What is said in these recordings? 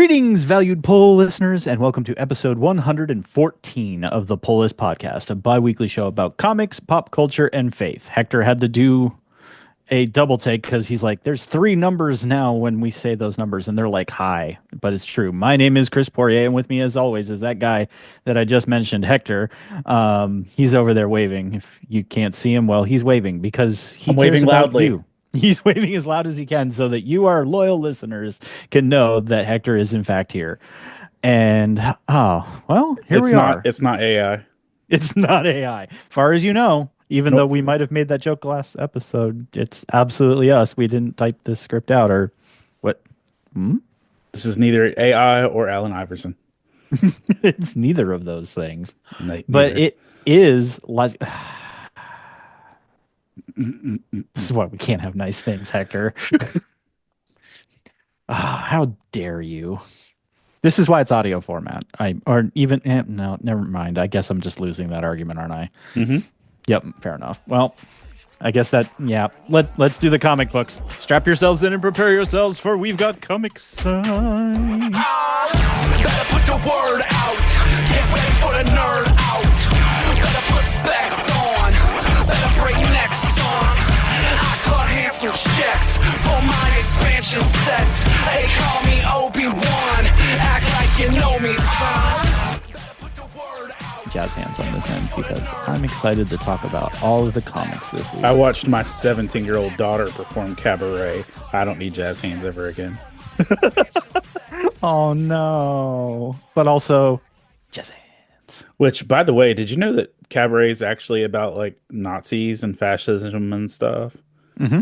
Greetings, valued poll listeners, and welcome to episode 114 of the Poll List Podcast, a bi-weekly show about comics, pop culture, and faith. Hector had to do a double take because he's like, there's three numbers now when we say those numbers, and they're like high, but it's true. My name is Chris Poirier, and with me, as always, is that guy that I just mentioned, Hector. He's over there waving. If you can't see him, well, he's waving because he I'm cares waving about loudly. you. He's waving as loud as he can so that you, our loyal listeners, can know that Hector is in fact here. And well, here It's we not. are. It's not AI. It's not AI, far as you know. Even though Nope. we might have made that joke last episode, it's absolutely us. We didn't type this script out or what? Hmm? This is neither AI or Allen Iverson. It's neither of those things. But Neither. it is like this is why we can't have nice things, Hector. How dare you? This is why it's audio format. No, never mind. I guess I'm just losing that argument, aren't I? Hmm. Yep, fair enough. Well, I guess that yeah. Let's do the comic books. Strap yourselves in and prepare yourselves for we've got comics time. Better put the word out. Get ready for the nerd out. Better put specs on. Better bring next song. I cut handsome checks for my expansion sets. They call me Obi-Wan. Act like you know me, son. Better put the word out. Jazz hands on this end because I'm excited to talk about all of the comics this week. I watched my 17-year-old daughter perform cabaret. I don't need jazz hands ever again. Oh no! But also, jazz hands. Which, by the way, did you know that cabaret is actually about like Nazis and fascism and stuff? Mm-hmm.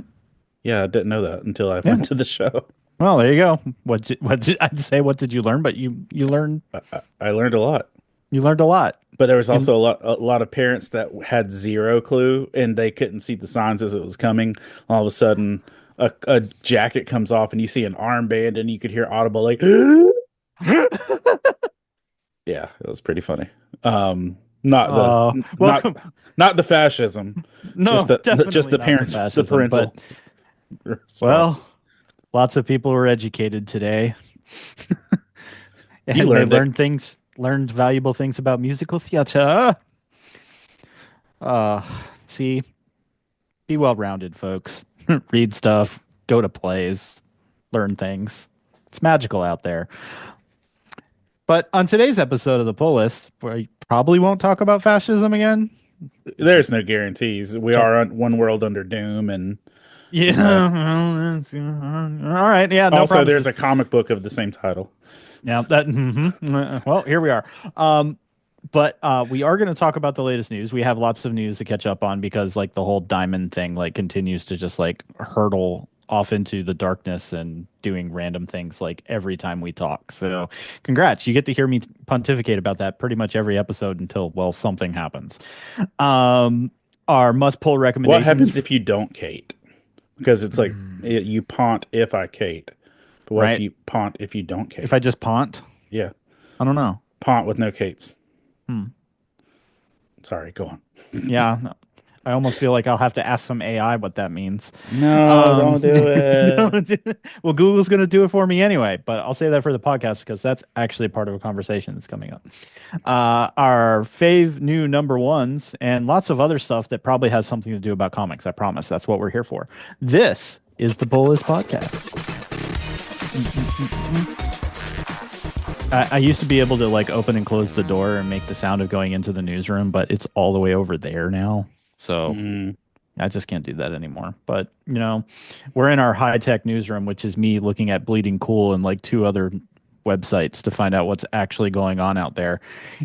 Yeah, I didn't know that until I Yeah. went to the show. Well, there you go. I'd say? What did you learn? But you learned I learned a lot. you learned a lot. But there was And also a lot of parents that had zero clue and they couldn't see the signs as it was coming. All of a sudden, a jacket comes off and you see an armband and you could hear audible like, yeah, it was pretty funny. Not the welcome. not the fascism, No, just the definitely not parents, the fascism, parental but well, responses. lots of people were educated today, You and they learned that. learned valuable things about musical theater. Uh, see, be well-rounded, folks. Read stuff, go to plays, learn things. It's magical out there. But on today's episode of the Pull List, we probably won't talk about fascism again. There's no guarantees. We Check. are on one world under doom, and Yeah. you know. All right. Yeah. No Also, there's promises. a comic book of the same title. Yeah. Well, here we are. But we are going to talk about the latest news. We have lots of news to catch up on because like the whole diamond thing like continues to just like hurdle off into the darkness and doing random things like every time we talk. So congrats. You get to hear me pontificate about that pretty much every episode until, well, something happens. Our must pull What recommendations, happens if you don't Kate? Because it's like you pont if I Kate. But what if right? you pont if you don't Kate? If I just pont, Yeah. I don't know. Pont with no Kates. Hmm. Sorry, go on. Yeah. No. I almost feel like I'll have to ask some AI what that means. No, don't do No, it. well, Google's going to do it for me anyway, but I'll say that for the podcast because that's actually part of a conversation that's coming up. Our fave new number ones and lots of other stuff that probably has something to do about comics. I promise that's what we're here for. This is the Bullis Podcast. I used to be able to like open and close the door and make the sound of going into the newsroom, but it's all the way over there now. So Mm, I just can't do that anymore. But, you know, we're in our high tech newsroom, which is me looking at Bleeding Cool and like two other websites to find out what's actually going on out there.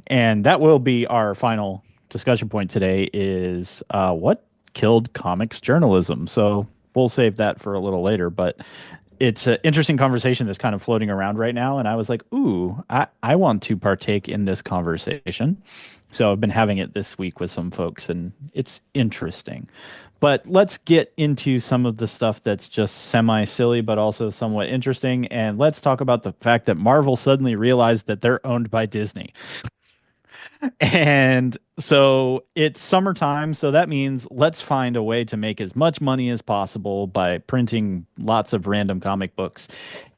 And that will be our final discussion point today is what killed comics journalism. So we'll save that for a little later. But it's an interesting conversation that's kind of floating around right now. And I was like, ooh, I want to partake in this conversation. So I've been having it this week with some folks, and it's interesting. But let's get into some of the stuff that's just semi silly, but also somewhat interesting. And let's talk about the fact that Marvel suddenly realized that they're owned by Disney. And so it's summertime, so that means let's find a way to make as much money as possible by printing lots of random comic books.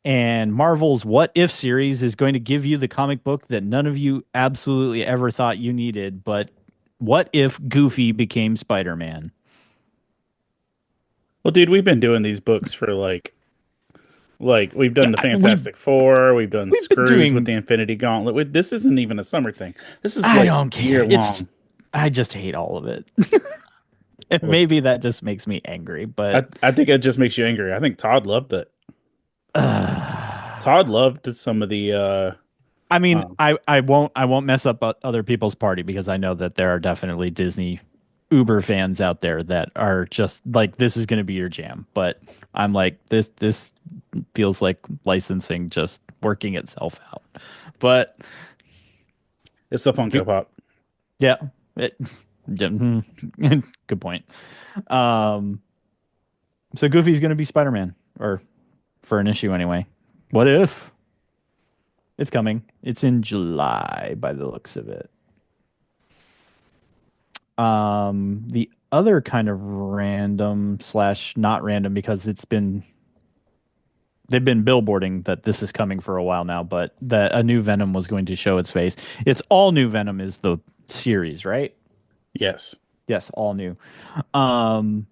And Marvel's What If series is going to give you the comic book that none of you absolutely ever thought you needed. But what if Goofy became Spider-Man? Well, dude, we've been doing these books for like we've Yeah, done the I- we've Fantastic Four, we've done we've been Scrooge with doing. the Infinity Gauntlet. This isn't even a summer thing. This is I like don't year care. long. I just hate all of it. And Well, maybe that just makes me angry, but I think it just makes you angry. I think Todd loved it. Todd loved some of the I mean, um I won't mess up other people's party because I know that there are definitely Disney Uber fans out there that are just like this is going to be your jam. But I'm like this feels like licensing just working itself out. But it's the go- Funko Pop. yeah, it, yeah, good point. Um, so Goofy's going to be Spider-Man or for an issue anyway. What if it's coming? It's in July by the looks of it. The other kind of random slash not random because they've been billboarding that this is coming for a while now, but that a new Venom was going to show its face. It's all new Venom is the series, right? Yes. Yes, all new. Um,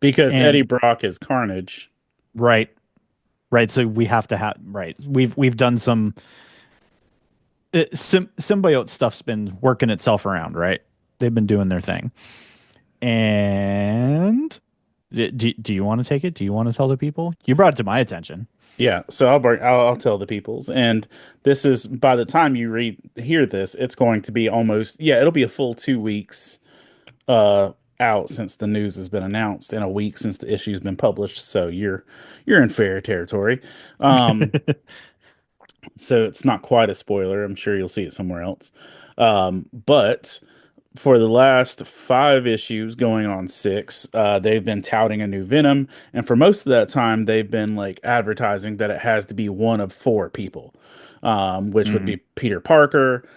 Because Eddie and Brock is Carnage. right, right. So we have to have right. We've done some symbiote stuff's been working itself around, right? They've been doing their thing. And do you want to take it? Do you want to tell the people? You brought it to my attention. Yeah, so I'll tell the peoples, and this is by the time you read hear this, it's going to be almost it'll be a full 2 weeks uh out since the news has been announced, and a week since the issue's been published. So you're in fair territory. Um, so it's not quite a spoiler. I'm sure you'll see it somewhere else. But for the last 5 issues going on six, they've been touting a new Venom, and for most of that time, they've been like advertising that it has to be one of four people, which would Mm. be Peter Parker.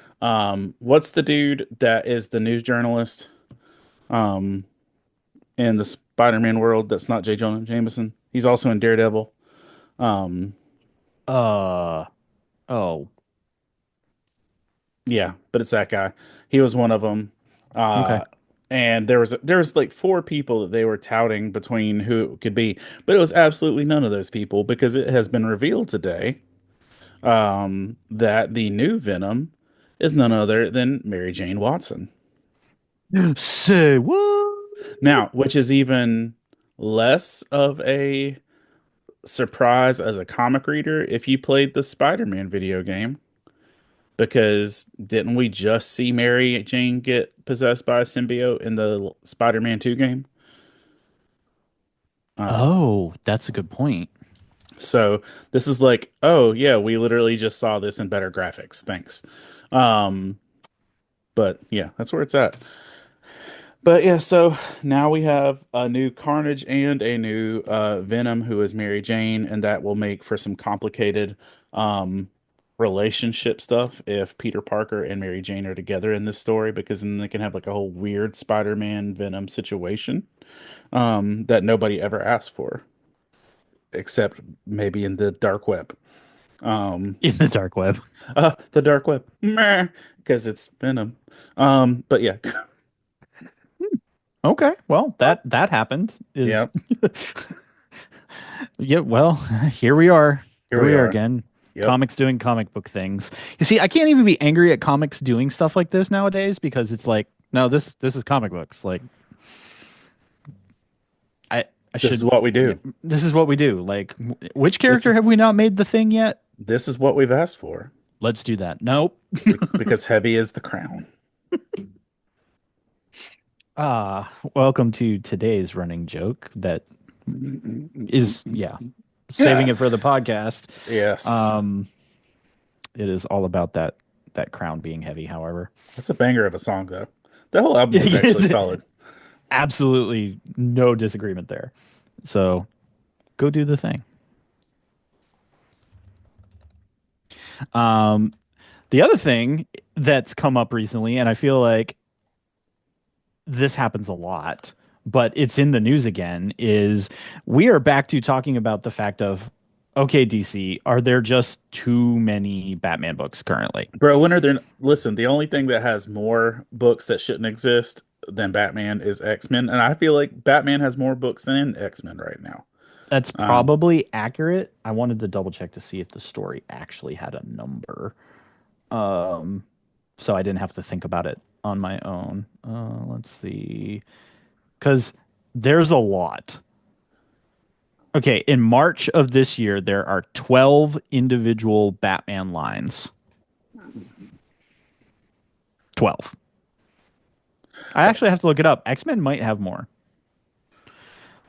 What's the dude that is the news journalist um, in the Spider-Man world? That's not J. Jonah Jameson. He's also in Daredevil. Um, Uh oh. Yeah, but it's that guy. He was one of them. Okay. Uh, and there was like four people that they were touting between who it could be, but it was absolutely none of those people because it has been revealed today that the new Venom is none other than Mary Jane Watson. Say what? Now, which is even less of a surprise as a comic reader if you played the Spider-Man video game. Because didn't we just see Mary Jane get possessed by a symbiote in the Spider-Man 2 game? Uh, Oh, that's a good point. so this is like, oh yeah, we literally just saw this in better graphics. Thanks. Um, but yeah, that's where it's at. But yeah, so now we have a new Carnage and a new Venom who is Mary Jane, and that will make for some complicated um, relationship stuff if Peter Parker and Mary Jane are together in this story, because then they can have like a whole weird Spider-Man Venom situation that nobody ever asked for, except maybe in the dark web. Um, In the dark web. the dark web, because it's Venom. But yeah, Okay. Well, that happened. Is yeah, yeah, well, here we are. here Here we we are are. again. Yep. Comics doing comic book things. You see, I can't even be angry at comics doing stuff like this nowadays because it's like, no, this is comic books. Like I This is should what we yeah, do. this is what we do. Like which This character is have we not made the thing yet? this is what we've asked for Let's do that. Nope. because heavy is the crown. Welcome to today's running joke that is, yeah, saving Yeah. it for the podcast. Yes. Um, it is all about that crown being heavy, however. That's a banger of a song though. The whole album was actually solid. Absolutely no disagreement there. So go do the thing. Um, The other thing that's come up recently, and I feel like this happens a lot, but it's in the news again, is we are back to talking about the fact of, okay, DC, are there just too many Batman books currently? Bro, when are there? Listen, the only thing that has more books that shouldn't exist than Batman is X-Men, and I feel like Batman has more books than X-Men right now. That's Um, probably accurate. I wanted to double check to see if the story actually had a number. Um, so I didn't have to think about it on my own. Let's see. Because there's a lot. Okay, in March of this year, there are 12 individual Batman lines. 12. I actually have to look it up. X-Men might have more.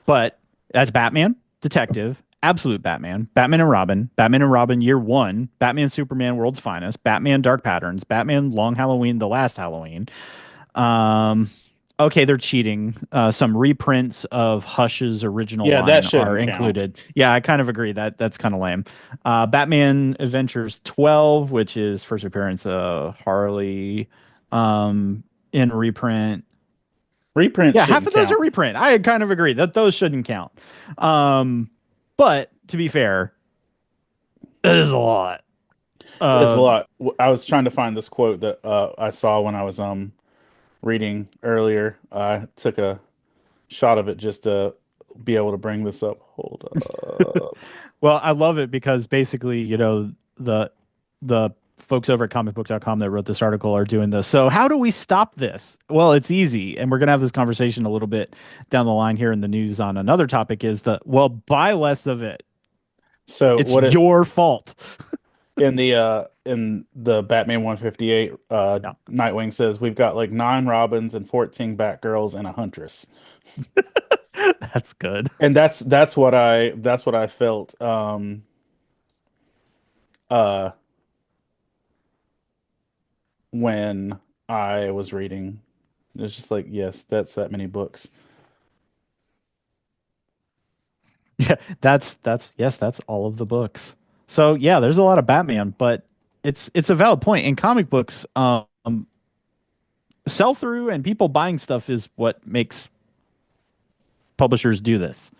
But that's Batman, Detective, Absolute Batman, Batman and Robin Year One, Batman Superman World's Finest, Batman Dark Patterns, Batman Long Halloween, The Last Halloween. Um, okay, they're cheating. Some reprints of Hush's original yeah, that line are shouldn't count. included. Yeah, I kind of agree that that's kind of lame. Batman Adventures 12, which is first appearance of Harley, um, in reprint. Reprints Yeah, half shouldn't of those are count. reprint. I kind of agree that those shouldn't count. Um, but to be fair, it is a lot. It is a Uh, lot. I was trying to find this quote that I saw when I was reading earlier. I took a shot of it just to be able to bring this up. Hold up. well, I love it because basically, the folks over at comicbook.com that wrote this article are doing this. So how do we stop this? Well, it's easy, and we're gonna have this conversation a little bit down the line here in the news on another topic. Is the well, buy less of it. So It's what it your fault. in the Batman 158, Yeah, Nightwing says we've got like 9 Robins and 14 Batgirls and a Huntress. that's good. And that's what I felt uh when I was reading. It's just like, yes, that's that many books. Yeah, that's yes, that's all of the books. So yeah, there's a lot of Batman, but it's a valid point. In comic books, sell through and people buying stuff is what makes publishers do this.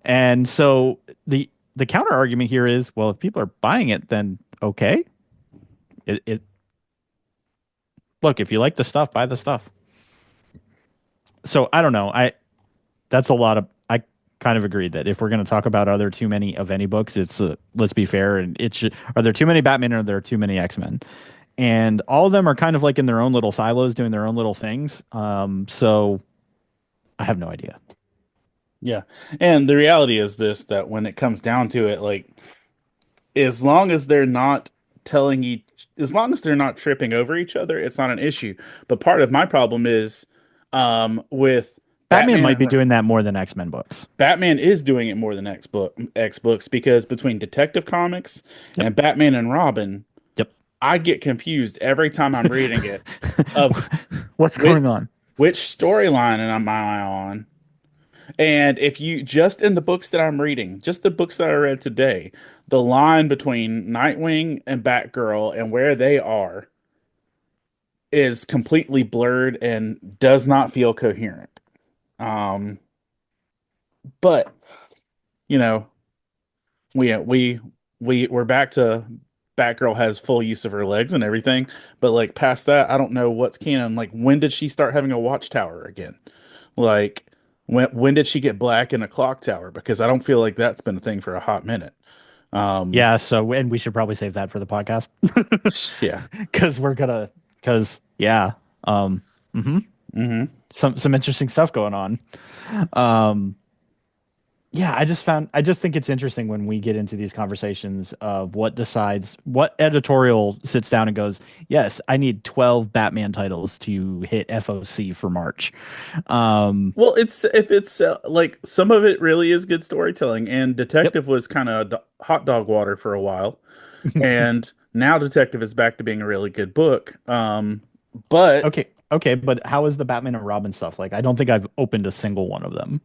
And so the counter argument here is, well, if people are buying it, then okay. It look, if you like the stuff, buy the stuff. So I don't know. I that's a lot of I kind of agree that if we're going to talk about are there too many of any books, it's let's be fair and are there too many Batman or are there too many X-Men? And all of them are kind of like in their own little silos doing their own little things. So I have no idea. Yeah. And the reality is this, that when it comes down to it, like as long as they're not telling each as long as they're not tripping over each other, it's not an issue. But part of my problem is with Batman Batman might be and doing that more than X-Men books. Batman is doing it more than X books because between Detective Comics Yep. and Batman and Robin, Yep. I get confused every time I'm reading it of What's which going on? which storyline am I on. And if you just in the books that I'm reading, just the books that I read today, the line between Nightwing and Batgirl and where they are is completely blurred and does not feel coherent. Um, but you know, we we we're back to Batgirl has full use of her legs and everything, but like past that, I don't know what's canon. Like when did she start having a watchtower again? Like when did she get black in a clock tower? Because I don't feel like that's been a thing for a hot minute. Um, Yeah, so and we should probably save that for the podcast yeah. because we're gonna because yeah, um, mhm. Hmm. Some interesting stuff going on. Um, yeah, I just think it's interesting when we get into these conversations of what editorial sits down and goes, yes, I need 12 Batman titles to hit FOC for March. Um, Well, it's if it's like some of it really is good storytelling, and yep. Detective was kind of hot dog water for a while, and now Detective is back to being a really good book. But Okay, okay, but how is the Batman and Robin stuff? Like, I don't think I've opened a single one of them.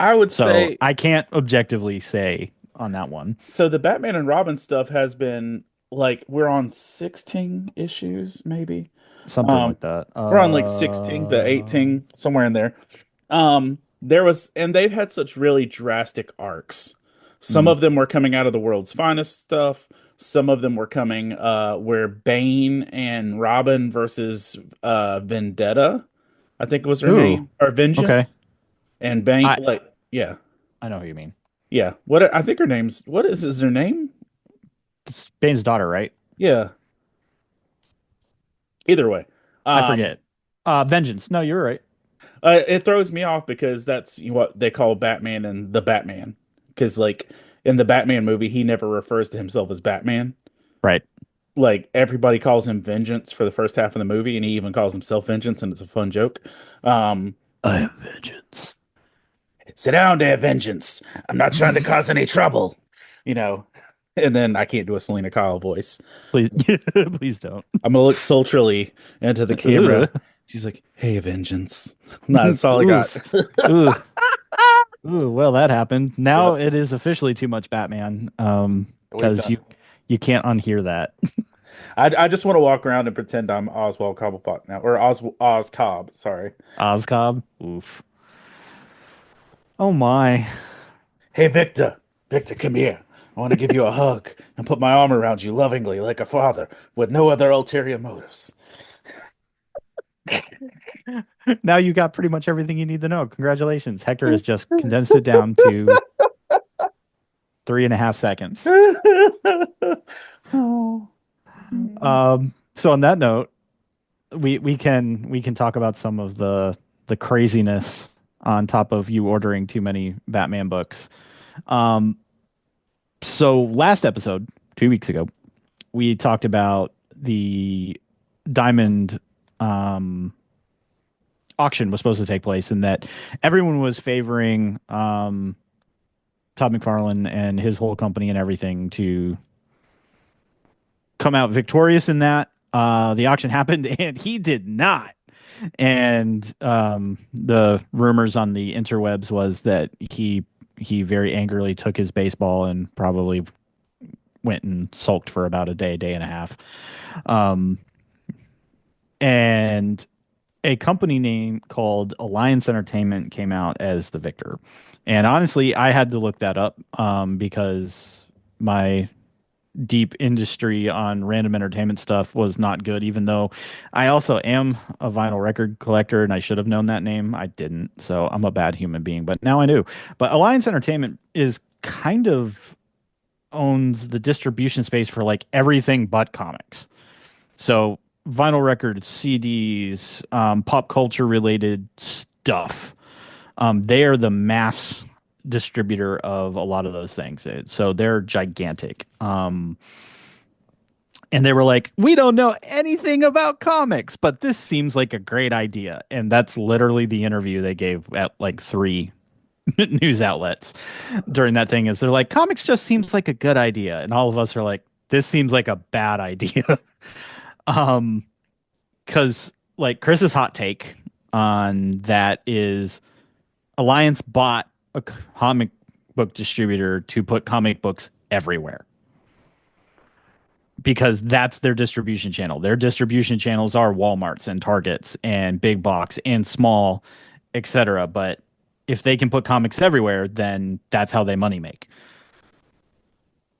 I would So say I can't objectively say on that one. so. The Batman and Robin stuff has been. like we're on 16 issues, maybe. Something Um, like that. we're on like 16 to 18, somewhere in there. There was, and they've had such really drastic arcs. Some Mm. of them were coming out of the world's finest stuff. Some of them were coming where Bane and Robin versus Vendetta, I think was her Ooh, name, or okay. Vengeance. And Bane, I like, yeah, I know who you mean. yeah. What I think her name's, what is her name? It's Bane's daughter, right? Yeah. Either way, I um, forget. Vengeance. No, you're right. it throws me off because that's what they call Batman and the Batman. Because like in the Batman movie, he never refers to himself as Batman. Right. Like everybody calls him Vengeance for the first half of the movie, and he even calls himself Vengeance, and it's a fun joke. Um, I have vengeance. Sit down there, Vengeance. I'm not trying to cause any trouble, you know. And then I can't do a Selena Kyle voice. Please, please don't. I'm gonna look sultrily into the camera. Ugh. She's like, "Hey, Vengeance." Nah, that's all I got. Oof. Ooh. Ooh. Well, that happened. Now it is officially too much Batman. We've Because done. you can't unhear that. I just want to walk around and pretend I'm Oswald Cobblepot now, or Oz Cobb. Sorry. Oscob. Oof. Oh my. Hey, Victor. Victor, come here. I want to give you a hug and put my arm around you lovingly like a father with no other ulterior motives. Now you got pretty much everything you need to know. Congratulations. Hector has just condensed it down to 3.5 seconds. Oh. So on that note, we can talk about some of the craziness on top of you ordering too many Batman books. Um, so last episode, 2 weeks ago, we talked about the Diamond um auction was supposed to take place and that everyone was favoring Todd McFarlane and his whole company and everything to come out victorious in that. The auction happened and he did not. And the rumors on the interwebs was that he very angrily took his baseball and probably went and sulked for about a day, day and a half. Um, and a company name called Alliance Entertainment came out as the victor. And honestly, I had to look that up because my deep industry on random entertainment stuff was not good, even though I also am a vinyl record collector and I should have known that name. I didn't. So I'm a bad human being, but now I do. But Alliance Entertainment is kind of owns the distribution space for like everything but comics. So vinyl records, CDs, pop culture related stuff. They are the mass distributor of a lot of those things. So they're gigantic. And they were like, we don't know anything about comics, but this seems like a great idea. And that's literally the interview they gave at like three news outlets during that thing is they're like, comics just seems like a good idea. And all of us are like, this seems like a bad idea. um, because like Chris's hot take on that is Alliance bought a comic book distributor to put comic books everywhere because that's their distribution channel. Their distribution channels are Walmarts and Targets and big box and small, etc. But if they can put comics everywhere, then that's how they money make.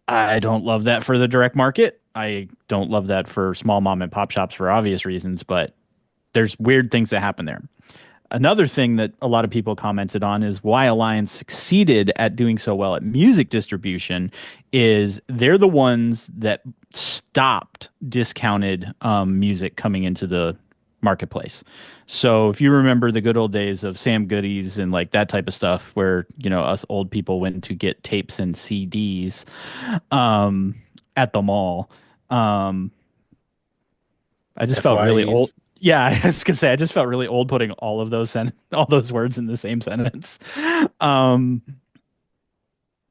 I don't love that for the direct market. I don't love that for small mom and pop shops for obvious reasons, but there's weird things that happen there. Another thing that a lot of people commented on is why Alliance succeeded at doing so well at music distribution is they're the ones that stopped discounted music coming into the marketplace. So if you remember the good old days of Sam Goodies and like that type of stuff where, you know, us old people went to get tapes and CDs um, at the mall. Um, I just felt really old. FYEs. Yeah, I was gonna say I just felt really old putting all of those all those words in the same sentence. Um,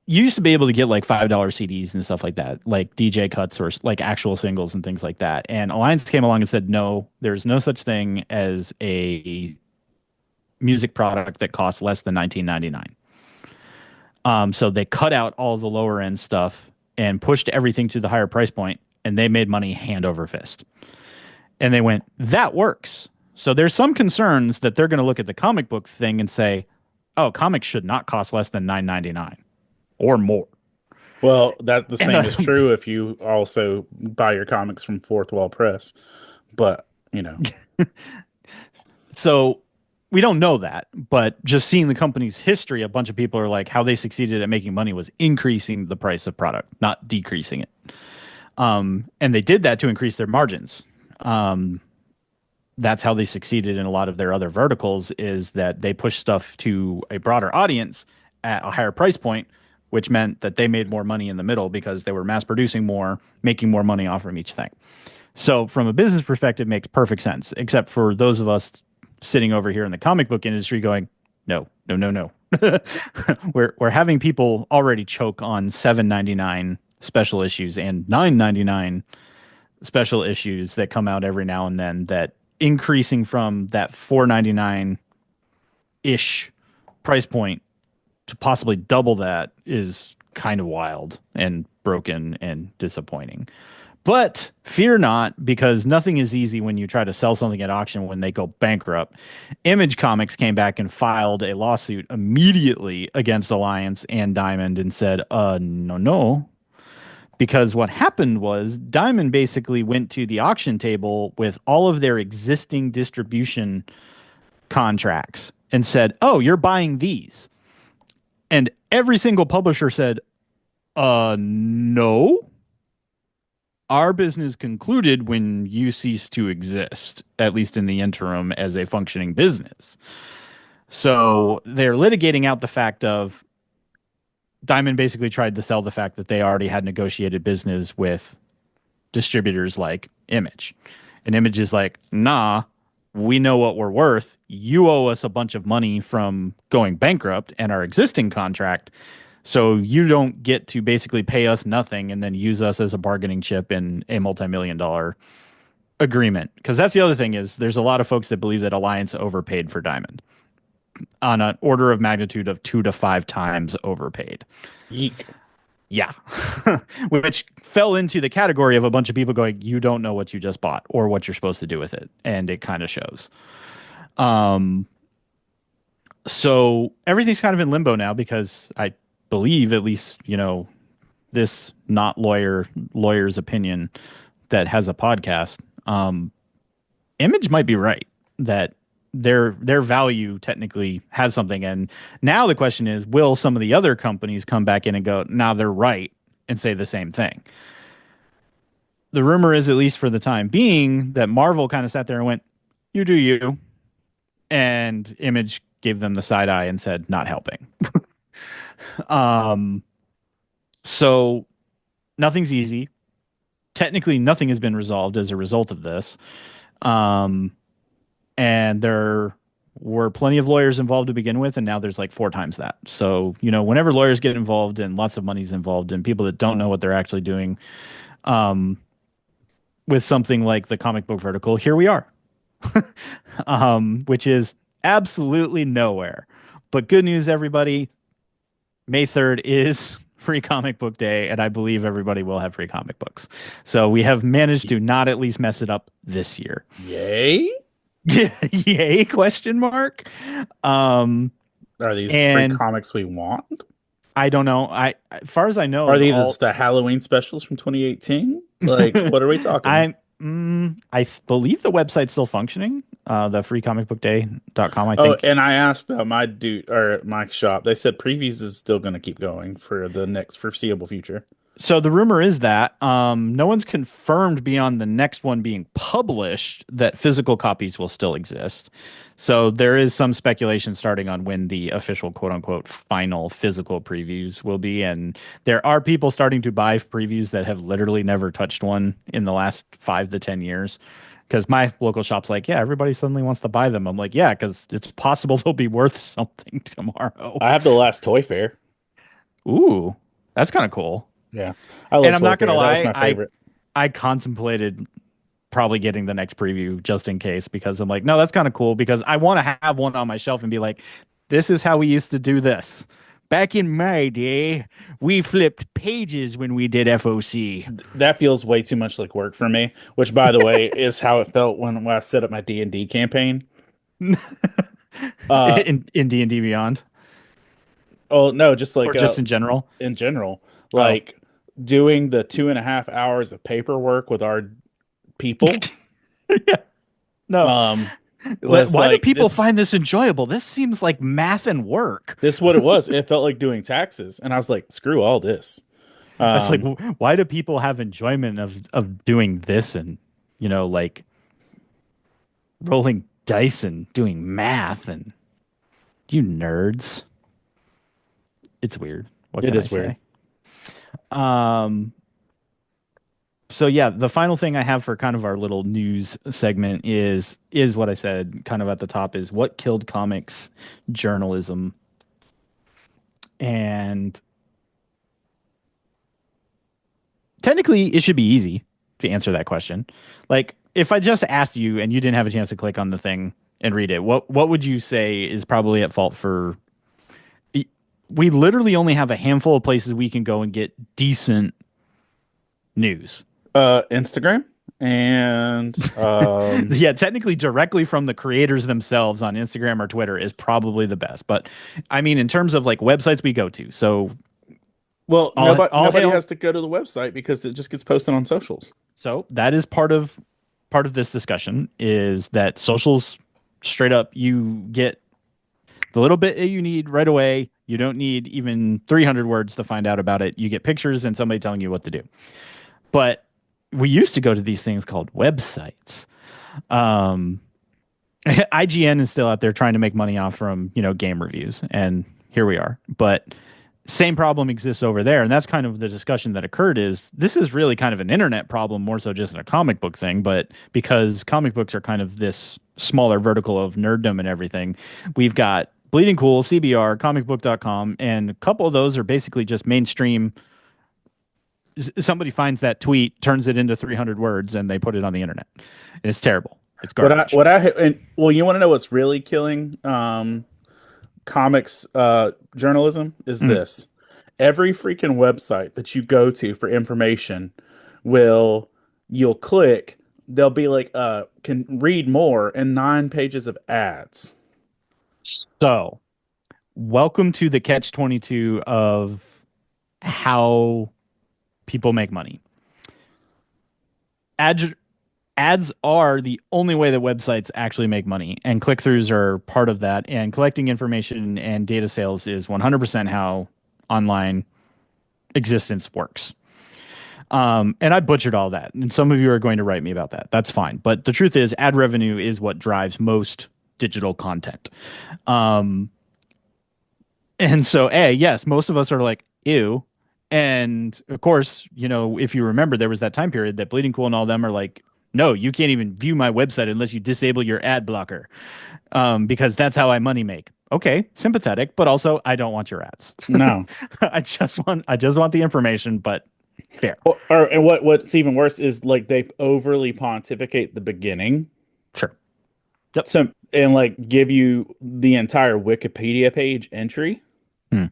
you used to be able to get like $5 CDs and stuff like that, like DJ cuts or like actual singles and things like that. And Alliance came along and said, no, there's no such thing as a music product that costs less than 19.99. So they cut out all the lower end stuff and pushed everything to the higher price point. and they made money hand over fist. And they went, that works. So there's some concerns that they're going to look at the comic book thing and say, oh, comics should not cost less than $9.99 or more. Well, that the And same is true if you also buy your comics from Fourth Wall Press. But, so we don't know that, but just seeing the company's history, a bunch of people are like, how they succeeded at making money was increasing the price of product, not decreasing it. And they did that to increase their margins. That's how they succeeded in a lot of their other verticals, is that they pushed stuff to a broader audience at a higher price point, which meant that they made more money in the middle because they were mass producing more, making more money off from each thing. So from a business perspective, it makes perfect sense, except for those of us sitting over here in the comic book industry going, no, no, no, no. We're having people already choke on $7.99 special issues and $9.99 special issues that come out every now and then, that increasing from that $4.99 ish price point to possibly double that is kind of wild and broken and disappointing. But fear not, because nothing is easy when you try to sell something at auction when they go bankrupt. Image Comics came back and filed a lawsuit immediately against Alliance and Diamond and said, no, no. Because what happened was Diamond basically went to the auction table with all of their existing distribution contracts and said, oh, you're buying these. And every single publisher said, no. Our business concluded when you cease to exist, at least in the interim, as a functioning business. So they're litigating out the fact of Diamond basically tried to sell the fact that they already had negotiated business with distributors like Image. And Image is like, nah, we know what we're worth. You owe us a bunch of money from going bankrupt and our existing contract. So you don't get to basically pay us nothing and then use us as a bargaining chip in a multi-million-dollar agreement. Because that's the other thing, is there's a lot of folks that believe that Alliance overpaid for Diamond on an order of magnitude of 2 to 5 times overpaid. Eek. Yeah. Which fell into the category of a bunch of people going, you don't know what you just bought or what you're supposed to do with it. And it kind of shows. So everything's kind of in limbo now, because I believe, at least, this not lawyer's opinion that has a podcast, Image might be right that their value technically has something. And now the question is, will some of the other companies come back in and go, now they're right, and say the same thing? The rumor is, at least for the time being, that Marvel kind of sat there and went, you do you. And Image gave them the side eye and said, not helping. So nothing's easy. Technically, nothing has been resolved as a result of this. And there were plenty of lawyers involved to begin with, and now there's like 4 times that. So, whenever lawyers get involved and lots of money's involved and people that don't know what they're actually doing, with something like the comic book vertical, here we are, which is absolutely nowhere. But good news, everybody. May 3rd is Free Comic Book Day, and I believe everybody will have free comic books. So we have managed to not at least mess it up this year. Yay? Yay? Question mark. Are these free comics we want? I don't know. As far as I know, are these the Halloween specials from 2018? Like, what are we talking? I believe the website's still functioning. The freecomicbookday.com, I think. Oh, and I asked my dude, or my shop. They said previews is still going to keep going for the next foreseeable future. So the rumor is that no one's confirmed beyond the next one being published that physical copies will still exist. So there is some speculation starting on when the official quote unquote final physical previews will be. And there are people starting to buy previews that have literally never touched one in the last 5 to 10 years. Because my local shop's like, yeah, everybody suddenly wants to buy them. I'm like, yeah, because it's possible they'll be worth something tomorrow. I have the last Toy Fair. Ooh, that's kind of cool. Yeah, I love and I'm Toy not going to Fair. lie, That was my favorite. I contemplated probably getting the next preview just in case, because I'm like, no, that's kind of cool, because I want to have one on my shelf and be like, this is how we used to do this. Back in my day, we flipped pages when we did FOC. That feels way too much like work for me, which by the way is how it felt when I set up my D&D campaign. Uh In D&D Beyond, oh no, just or like just in general. in general, Oh. like doing the 2.5 hours of paperwork with our people Yeah. No. was Why do like people find this enjoyable? This seems like math and work. this what it was. It felt like doing taxes. And I was like, screw all this. It's like, Um why do people have enjoyment of doing this and, like rolling dice and doing math and you nerds? It's weird. What it can I is weird. say? Um, so yeah, the final thing I have for kind of our little news segment is what I said kind of at the top is what killed comics journalism. And technically it should be easy to answer that question. Like if I just asked you and you didn't have a chance to click on the thing and read it, what would you say is probably at fault for we literally only have a handful of places we can go and get decent news. Instagram and Yeah, technically directly from the creators themselves on Instagram or Twitter is probably the best. But I mean, in terms of like websites we go to, so well, all all nobody hail. has to go to the website because it just gets posted on socials. So that is part of this discussion is that socials straight up you get the little bit you need right away. You don't need even 300 words to find out about it. You get pictures and somebody telling you what to do. But we used to go to these things called websites. Um, IGN is still out there trying to make money off from, game reviews, and here we are. But same problem exists over there, and that's kind of the discussion that occurred is this is really kind of an internet problem more so just a comic book thing, but because comic books are kind of this smaller vertical of nerddom and everything, we've got Bleeding Cool, CBR, comicbook.com, and a couple of those are basically just mainstream. Somebody finds that tweet, turns it into 300 words, and they put it on the internet. And it's terrible. It's garbage. And well, you want to know what's really killing comics journalism is Mm. this. Every freaking website that you go to for information will you'll click, they'll be like can read more and 9 pages of ads. So, welcome to the catch 22 of how people make money. Ads, ads are the only way that websites actually make money, and click throughs are part of that. And collecting information and data sales is 100% how online existence works. And I butchered all that. And some of you are going to write me about that. That's fine. But the truth is, ad revenue is what drives most digital content. Um, And so, yes, most of us are like, ew. And of course, if you remember, there was that time period that Bleeding Cool and all them are like, no, you can't even view my website unless you disable your ad blocker, because that's how I money make. Okay, sympathetic, but also I don't want your ads. No. I just want the information, but fair. And what's even worse is like they overly pontificate the beginning. Sure. Yep. So and like give you the entire Wikipedia page entry Hmm.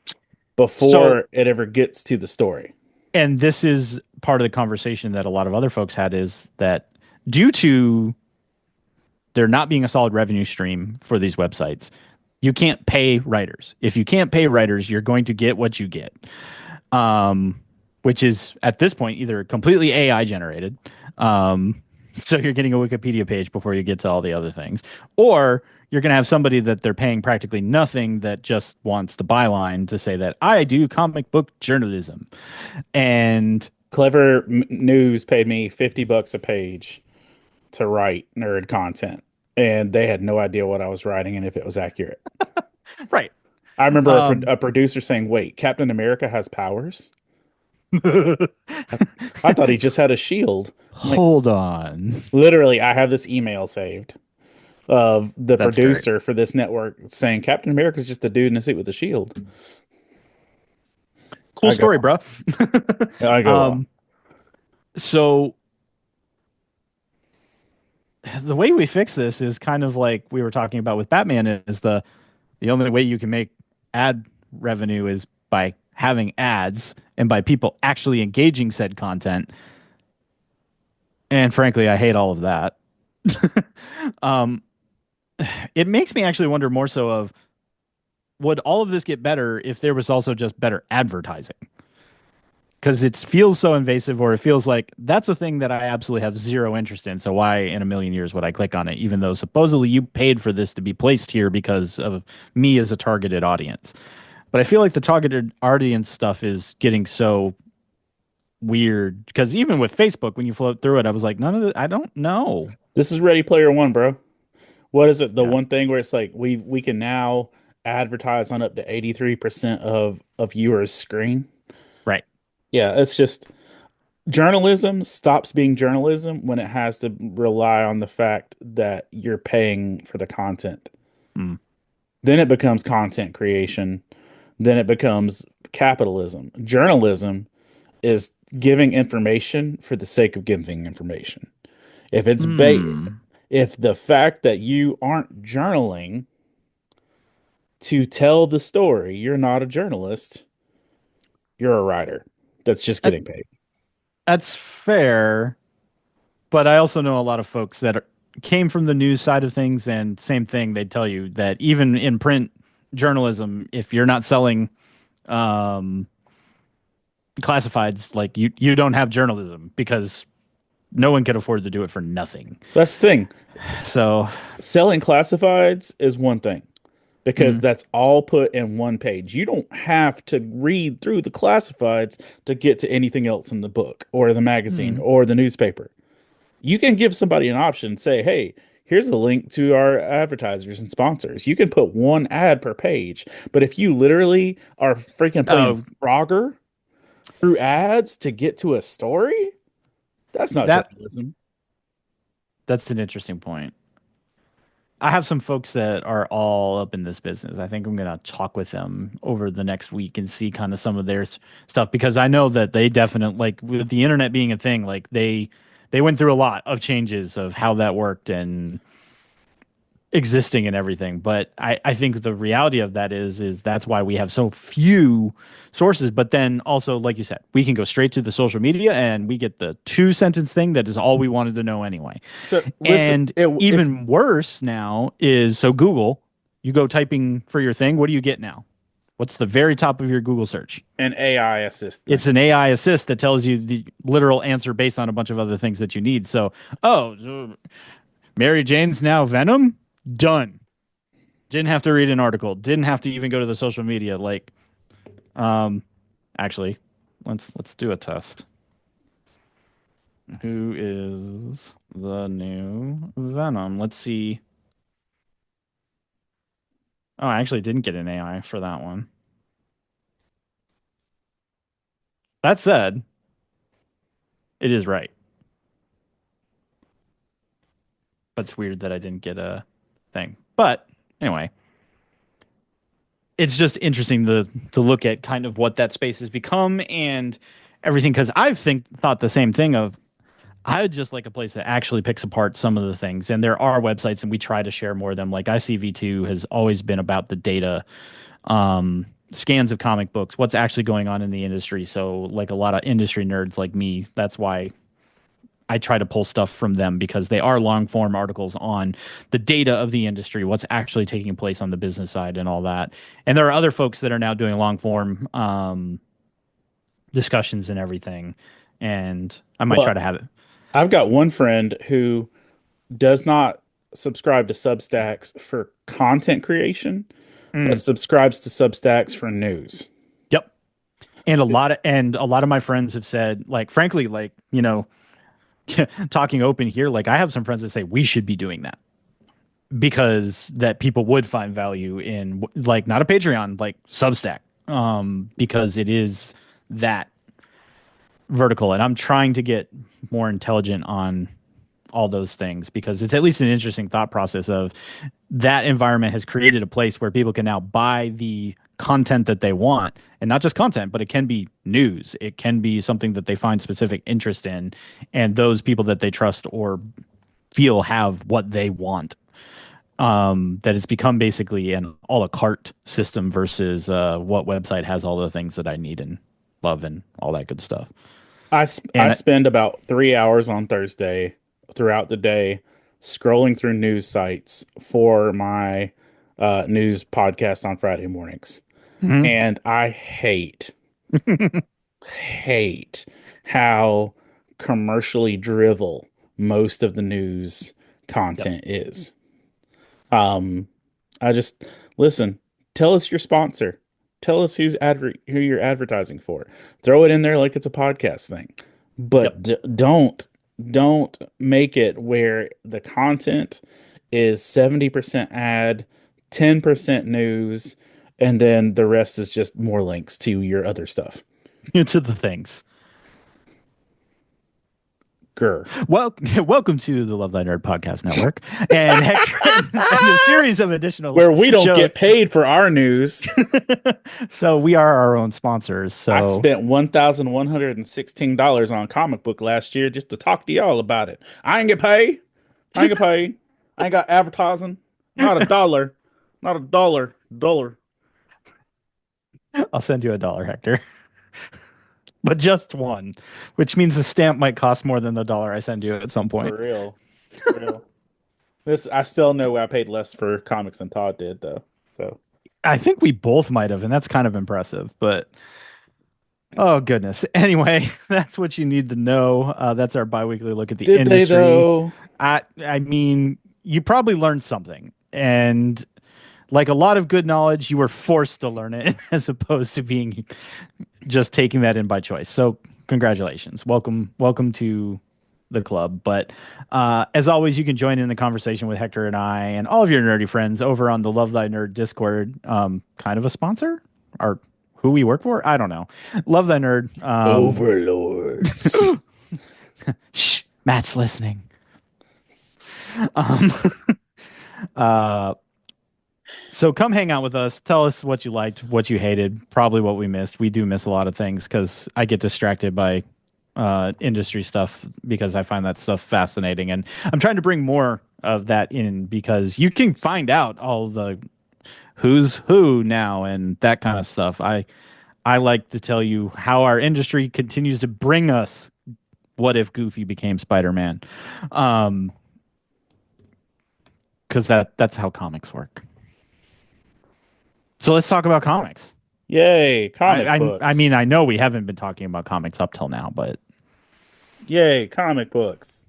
So, before it ever gets to the story. and this is part of the conversation that a lot of other folks had is that due to there not being a solid revenue stream for these websites, you can't pay writers. If you can't pay writers, you're going to get what you get, um, which is at this point either completely AI generated. So you're getting a Wikipedia page before you get to all the other things, or you're going to have somebody that they're paying practically nothing that just wants the byline to say that I do comic book journalism. And Clever News paid me $50 a page to write nerd content, and they had no idea what I was writing and if it was accurate. right. I remember Um, a producer saying, "Wait, Captain America has powers? I, I thought he just had a shield." I'm like, hold on. literally, I have this email saved of the That's great. producer for this network saying Captain America is just a dude in a suit with a shield. Cool I go, story, bro. I go on. um, so the way we fix this is kind of like we were talking about with Batman is the only way you can make ad revenue is by having ads and by people actually engaging said content. And frankly, I hate all of that. um, it makes me actually wonder more so of would all of this get better if there was also just better advertising? Because it feels so invasive, or it feels like that's a thing that I absolutely have zero interest in. So why in a million years would I click on it, even though supposedly you paid for this to be placed here because of me as a targeted audience? But I feel like the targeted audience stuff is getting so weird because even with Facebook, when you float through it, I was like, none of it, I don't know. This is Ready Player One, bro. What is it? The Yeah. one thing where it's like we can now advertise on up to 83% of viewers' screen. Right. Yeah, it's just journalism stops being journalism when it has to rely on the fact that you're paying for the content. Mm. Then it becomes content creation. Then it becomes capitalism. Journalism is giving information for the sake of giving information. If it's Hmm. if the fact that you aren't journaling to tell the story, you're not a journalist, you're a writer that's just That, getting paid. that's fair. But I also know a lot of folks that came from the news side of things, and same thing, they'd tell you that even in print journalism, if you're not selling um, classifieds, like you don't have journalism because no one could afford to do it for nothing. That's the thing. So, Selling classifieds is one thing because mm, that's all put in one page. You don't have to read through the classifieds to get to anything else in the book or the magazine mm, or the newspaper. You can give somebody an option, say, hey, here's a link to our advertisers and sponsors. You can put one ad per page. But if you literally are freaking playing oh, Frogger through ads to get to a story, that's not that journalism. that's an interesting point. I have some folks that are all up in this business. I think I'm going to talk with them over the next week and see kind of some of their stuff because I know that they definitely like with the internet being a thing, like they went through a lot of changes of how that worked and existing and everything. But I think the reality of that is that's why we have so few sources. But then also, like you said, we can go straight to the social media and we get the 2 sentence thing that is all we wanted to know anyway. So listen, And if even worse now is so Google, you go typing for your thing. What do you get now? What's the very top of your Google search? an AI assistant, It's an AI assist that tells you the literal answer based on a bunch of other things that you need. So Mary Jane's now Venom? Done. Didn't have to read an article. Didn't have to even go to the social media. Like, um, actually, let's do a test. Who is the new Venom? Let's see. Oh, I actually didn't get an AI for that one. That said, it is right. But it's weird that I didn't get a thing. But anyway, it's just interesting to look at kind of what that space has become and everything because I've thought the same thing of I would just like a place that actually picks apart some of the things. And there are websites, and we try to share more of them. Like ICV2 has always been about the data, scans of comic books, what's actually going on in the industry. So, like a lot of industry nerds like me, that's why I try to pull stuff from them because they are long form articles on the data of the industry, what's actually taking place on the business side, and all that. And there are other folks that are now doing long form discussions and everything. And I might try well, to have it. I've got one friend who does not subscribe to Substacks for content creation, but Mm, subscribes to Substacks for news. yep. And a lot of my friends have said, like, frankly, like, talking open here, like I have some friends that say we should be doing that because that people would find value in like not a Patreon, like Substack, because it is that vertical. And I'm trying to get more intelligent on all those things because it's at least an interesting thought process of that environment has created a place where people can now buy the content that they want and not just content but it can be news, it can be something that they find specific interest in, and those people that they trust or feel have what they want that it's become basically an a la carte system versus what website has all the things that I need and love and all that good stuff. I And spend about 3 hours on Thursday throughout the day scrolling through news sites for my news podcast on Friday mornings. Mhm. And I hate how commercially drivel most of the news Yep. content is. Um, I just listen, tell us your sponsor. Tell us who you're advertising for. Throw it in there like it's a podcast thing. Yep. But don't make it where the content is 70% ad, 10% news, and then the rest is just more links to your other stuff. To the things. Grr. Well, welcome to the Love Thy Nerd Podcast Network and Hector and a series of additional Where we don't shows. get paid for our news. So we are our own sponsors. I So spent $1,116 on comic book last year just to talk to y'all about it. I ain't get paid. I ain't get paid. I ain't got advertising. Not a dollar. Not a dollar. Dollar. I'll send you $1, Hector, but just one, which means the stamp might cost more than the dollar I send you at some point. For real. For real. This I still know I paid less for comics than Todd did though. So I think we both might have, and that's kind of impressive. But oh goodness. Anyway, that's what you need to know. That's our biweekly look at the did they industry. though? I mean, you probably learned something, and like a lot of good knowledge, you were forced to learn it as opposed to being just taking that in by choice. So congratulations. Welcome to the club. But as always, you can join in the conversation with Hector and I and all of your nerdy friends over on the Love Thy Nerd Discord. Kind of a sponsor or who we work for? I don't know. Love Thy Nerd. Overlords. Shh, Matt's listening. Um, uh, So come hang out with us. Tell us what you liked, what you hated, probably what we missed. We do miss a lot of things because I get distracted by industry stuff because I find that stuff fascinating. And I'm trying to bring more of that in because you can find out all the who's who now and that kind of stuff. I like to tell you how our industry continues to bring us what if Goofy became Spider-Man. Um, because that's how comics work. So let's talk about comics. Yay, I, comic I mean, books. I know we haven't been talking about comics up till now, but Yay, comic books.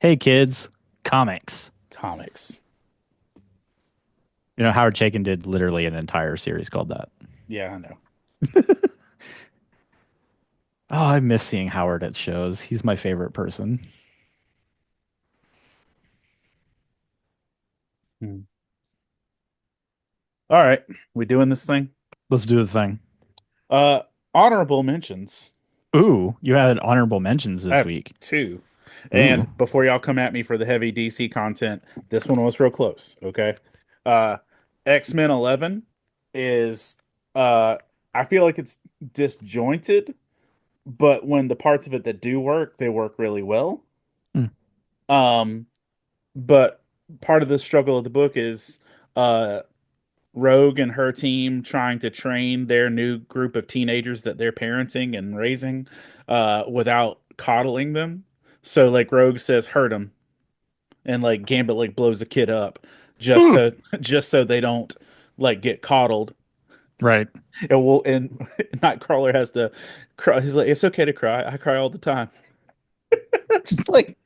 hey, kids, comics. Comics. You know, Howard Chaykin did literally an entire series called that. Yeah, I know. Oh, I miss seeing Howard at shows. He's my favorite person. Hmm. All right, we doing this thing? Let's do the thing. Uh, honorable mentions. Ooh, you had honorable mentions I this have week. two. Ooh. And before y'all come at me for the heavy DC content, this one was real close, okay? Uh X-Men 11 is uh I feel like it's disjointed, but when the parts of it that do work, they work really well. Mm. Um but part of the struggle of the book is uh Rogue and her team trying to train their new group of teenagers that they're parenting and raising without coddling them. So like Rogue says hurt them and like Gambit like blows a kid up just Ooh. so just so they don't like get coddled. Right. And Nightcrawler has to cry. He's like, it's okay to cry. I cry all the time. Just like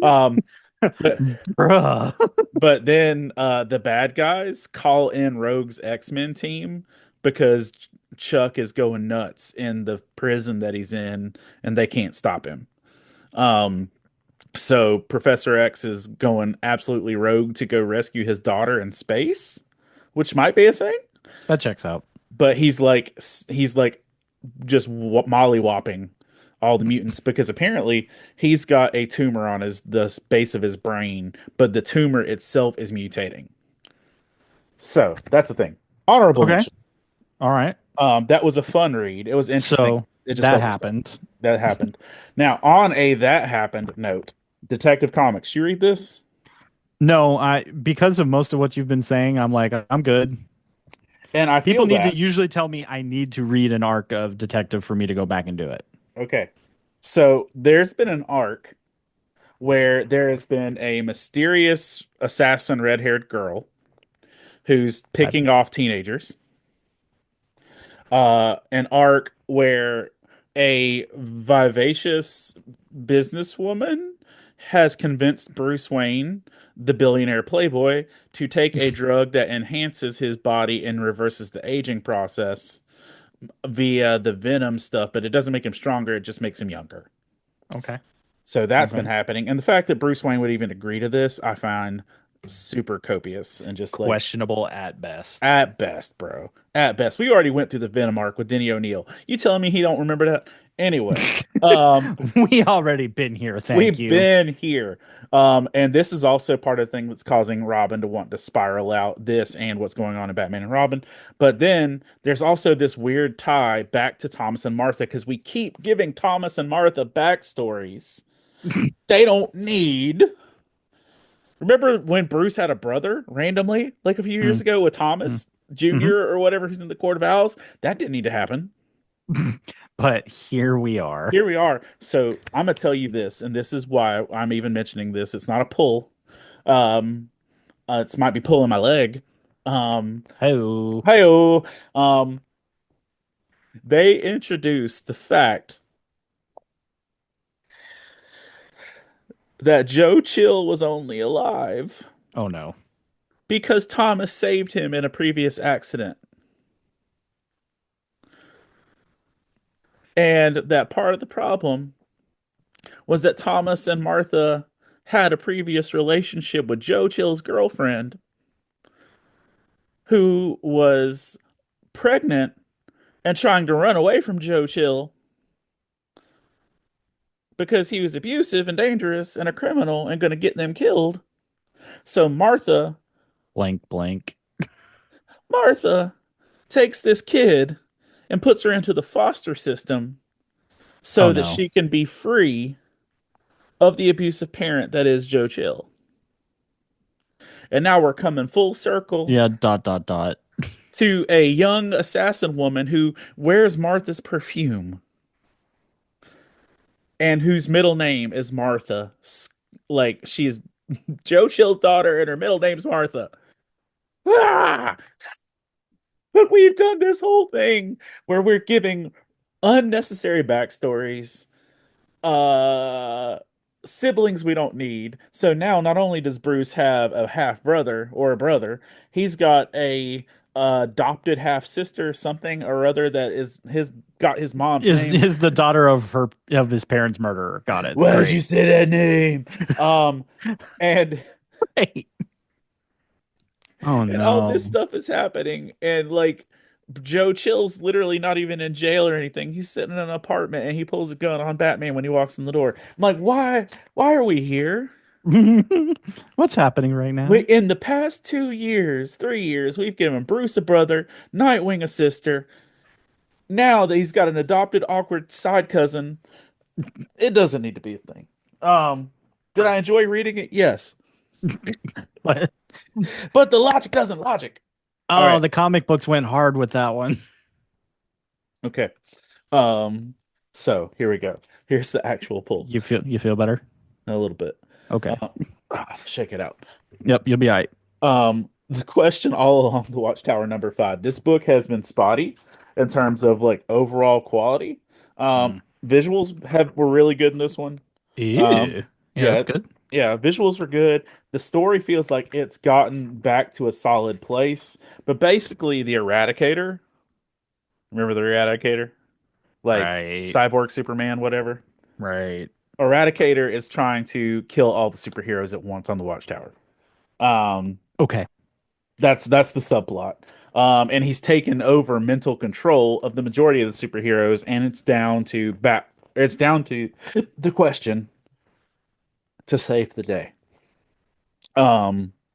um but Bruh. But then the bad guys call in Rogue's X-Men team because Chuck is going nuts in the prison that he's in and they can't stop him. Um, so Professor X is going absolutely rogue to go rescue his daughter in space, which might be a thing. That checks out. But he's like just mollywopping all the mutants because apparently he's got a tumor on his the base of his brain, but the tumor itself is mutating. So that's the thing. Honorable Okay. mention. All right. That was a fun read. It was interesting. So It just that felt nostalgic. happened. That happened. Now, on a that happened note, Detective Comics. You read this? No, I because of most of what you've been saying, I'm like, I'm good. And I People feel need to that. usually tell me I need to read an arc of detective for me to go back and do it. Okay. So there's been an arc where there has been a mysterious assassin red-haired girl who's Okay. picking off teenagers. An arc where a vivacious businesswoman has convinced Bruce Wayne, the billionaire playboy, to take a drug that enhances his body and reverses the aging process via the venom stuff, but it doesn't make him stronger, it just makes him younger. Okay. So that's been Okay. happening. And the fact that Bruce Wayne would even agree to this, I find super copious and just like Questionable at best. at best, bro. At best. We already went through the Venom arc with Denny O'Neil. You telling me he don't remember that? Anyway, um, We already been here, thank we've you. been here. And this is also part of the thing that's causing Robin to want to spiral out this and what's going on in Batman and Robin. But then there's also this weird tie back to Thomas and Martha because we keep giving Thomas and Martha backstories they don't need. Remember when Bruce had a brother randomly, like a few years Mm, ago with mm, Thomas mhm. Jr. or whatever who's in the Court of Owls? That didn't need to happen. But here we are. Here we are. So I'm gonna tell you this, and this is why I'm even mentioning this. It's not a pull. Um, it might be pulling my leg. Oh, Hey, um, they introduced the fact that Joe Chill was only alive oh no. because Thomas saved him in a previous accident. And that part of the problem was that Thomas and Martha had a previous relationship with Joe Chill's girlfriend, who was pregnant and trying to run away from Joe Chill because he was abusive and dangerous and a criminal and going to get them killed. So Blank, blank. Martha takes this kid and puts her into the foster system Oh so that no. she can be free of the abusive parent that is Joe Chill. And now we're coming full circle Yeah, dot, dot, dot. to a young assassin woman who wears Martha's perfume and whose middle name is Martha. Like she's Joe Chill's daughter and her middle name's Martha. Ah! But we've done this whole thing where we're giving unnecessary backstories, uh, siblings we don't need. So now not only does Bruce have a half brother or a brother, he's got a adopted half sister, something or other that is his got his mom's name. Is the daughter of his parents' murderer. Got it. Why'd you Great. say that name? Um, and Great. Oh and all no. this stuff is happening, and like Joe Chill's literally not even in jail or anything. He's sitting in an apartment and he pulls a gun on Batman when he walks in the door. I'm like, why? Why are we here? What's happening right We now? in the past 2 years, 3 years, we've given Bruce a brother, Nightwing a sister. Now that he's got an adopted awkward side cousin, it doesn't need to be a thing. Did I enjoy reading it? Yes, What? but the logic doesn't logic. All Oh, right, the comic books went hard with that one. okay. Um, so here we go. Here's the actual pull. You feel better? A little bit. Okay. Uh, shake it out. Yep, you'll be all right. The question all along the Watchtower number five. This book has been spotty in terms of like overall quality. Mm. Visuals have were really good in this one. Um, Ew. Yeah, yeah, that's good. yeah, visuals were good. The story feels like it's gotten back to a solid place, but basically the Eradicator, remember the Eradicator? Like Right. Cyborg Superman, whatever. Right. Eradicator is trying to kill all the superheroes at once on the Watchtower. Um, Okay. that's the subplot. And he's taken over mental control of the majority of the superheroes, and it's down to the question to save the day.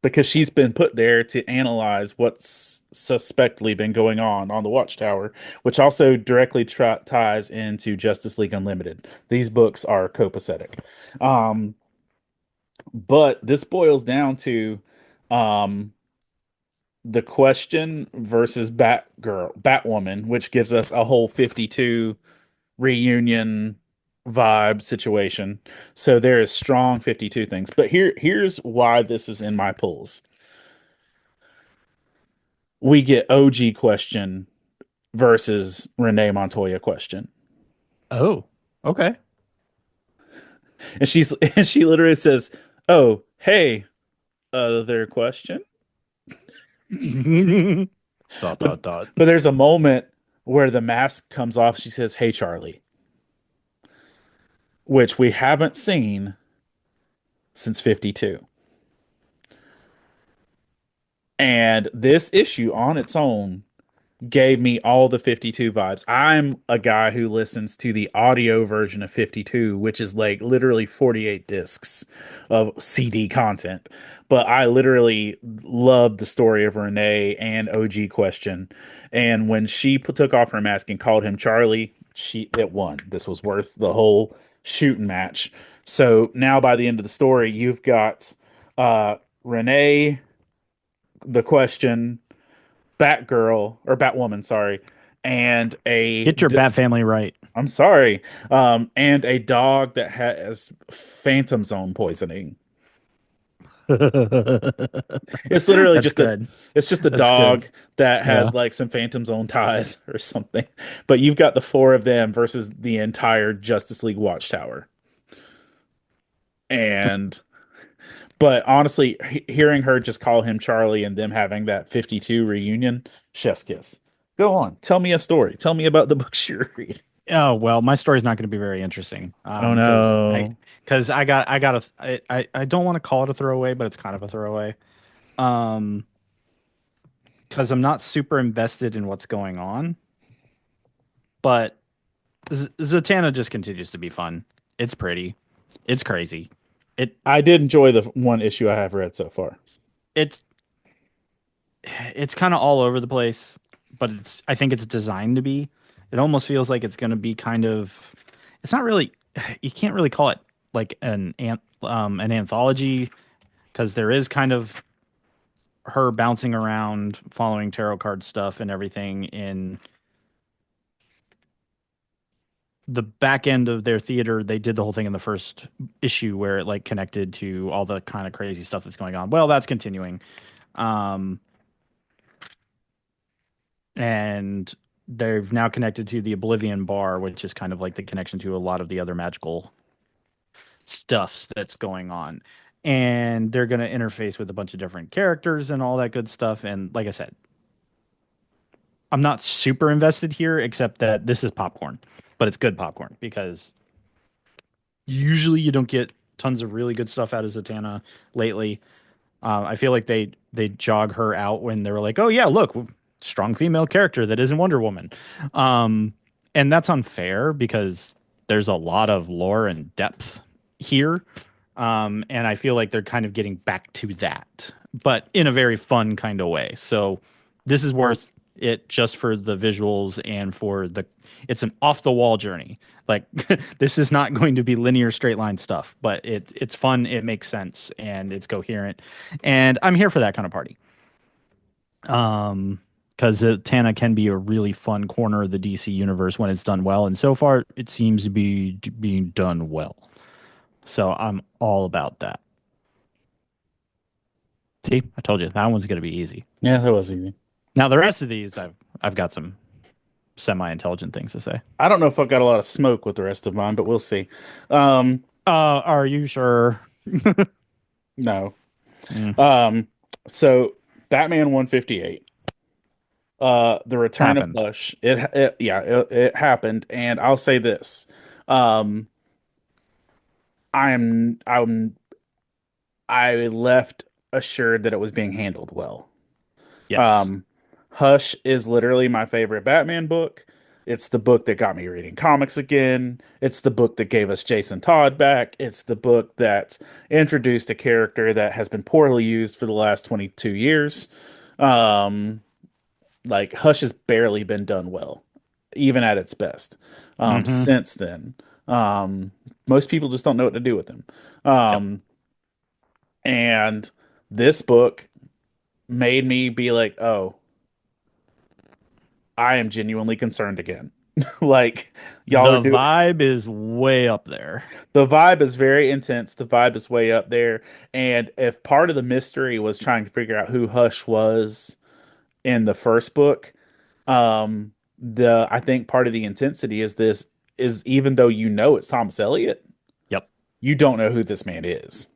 Because she's been put there to analyze what's suspectly been going on the Watchtower, which also directly ties into Justice League Unlimited. These books are copacetic. Um, But this boils down to um the Question versus Batwoman, which gives us a whole 52 reunion vibe situation. So there is strong 52 things. But here's why this is in my pulls. We get OG Question versus Renee Montoya Question. Oh, okay. And and she literally says, "Oh, hey, other question?" Dot But dot dot. but there's a moment where the mask comes off. She says, "Hey, Charlie," which we haven't seen since 52. And this issue on its own gave me all the 52 vibes. I'm a guy who listens to the audio version of 52, which is like literally 48 discs of CD content. But I literally loved the story of Renee and OG Question. And when she took off her mask and called him Charlie, it won. This was worth the whole shooting match. So now by the end of the story, you've got Renee, the Question, Batgirl or Batwoman, sorry, and Get your Bat family right. I'm sorry, and a dog that has phantom zone poisoning. It's literally That's just a good. it's just a That's good. dog that Yeah. has like some phantom zone ties or something. But you've got the four of them versus the entire Justice League Watchtower. And but honestly, hearing her just call him Charlie and them having that 52 reunion, chef's kiss. Go on, tell me a story. Tell me about the books you're reading. Oh well, my story's not going to be very interesting. Oh no. Because I got I don't want to call it a throwaway, but it's kind of a throwaway. Um, because I'm not super invested in what's going on, but Zatanna just continues to be fun. It's pretty. It's crazy. It I did enjoy the one issue I have read so far. it's it's kind of all over the place, but I think it's designed to be. It almost feels like it's going to be kind of. It's not really. You can't really call it like an anthology because there is kind of her bouncing around, following tarot card stuff and everything in the back end of their theater. They did the whole thing in the first issue where it like connected to all the kind of crazy stuff that's going on. Well, that's continuing. Um, and they've now connected to the Oblivion Bar, which is kind of like the connection to a lot of the other magical stuff that's going on. And they're going to interface with a bunch of different characters and all that good stuff. And like I said, I'm not super invested here, except that this is popcorn, but it's good popcorn because usually you don't get tons of really good stuff out of Zatanna lately. I feel like they jog her out when they were like, "Oh yeah, look, strong female character that isn't Wonder Woman," um, and that's unfair because there's a lot of lore and depth here, and I feel like they're kind of getting back to that, but in a very fun kind of way. So this is worth it just for the visuals and for the. It's an off the wall journey. Like this is not going to be linear straight line stuff, but it's fun, it makes sense, and it's coherent, and I'm here for that kind of party. Because Tana can be a really fun corner of the DC universe when it's done well, and so far it seems to be being done well. So I'm all about that. See, I told you that one's gonna be easy. Yeah, that was easy. Now the rest of these, I've got some semi-intelligent things to say. I don't know if I've got a lot of smoke with the rest of mine, but we'll see. Um, Are you sure? no. Mm, Um, so Batman 158. The Return of happened. Hush. It happened, and I'll say this. Um, I'm I left assured that it was being handled well. Yes. Um, Hush is literally my favorite Batman book. It's the book that got me reading comics again. It's the book that gave us Jason Todd back. It's the book that introduced a character that has been poorly used for the last 22 years. Um, like Hush has barely been done well, even at its best. Mm-hmm. Since then, most people just don't know what to do with him. Yep. Um, And this book made me be like, oh, I am genuinely concerned again. Like, y'all are The doing vibe is way up there. the vibe is very intense. The vibe is way up there. And if part of the mystery was trying to figure out who Hush was in the first book, the I think part of the intensity is this is even though you know it's Thomas Elliot, Yep. you don't know who this man is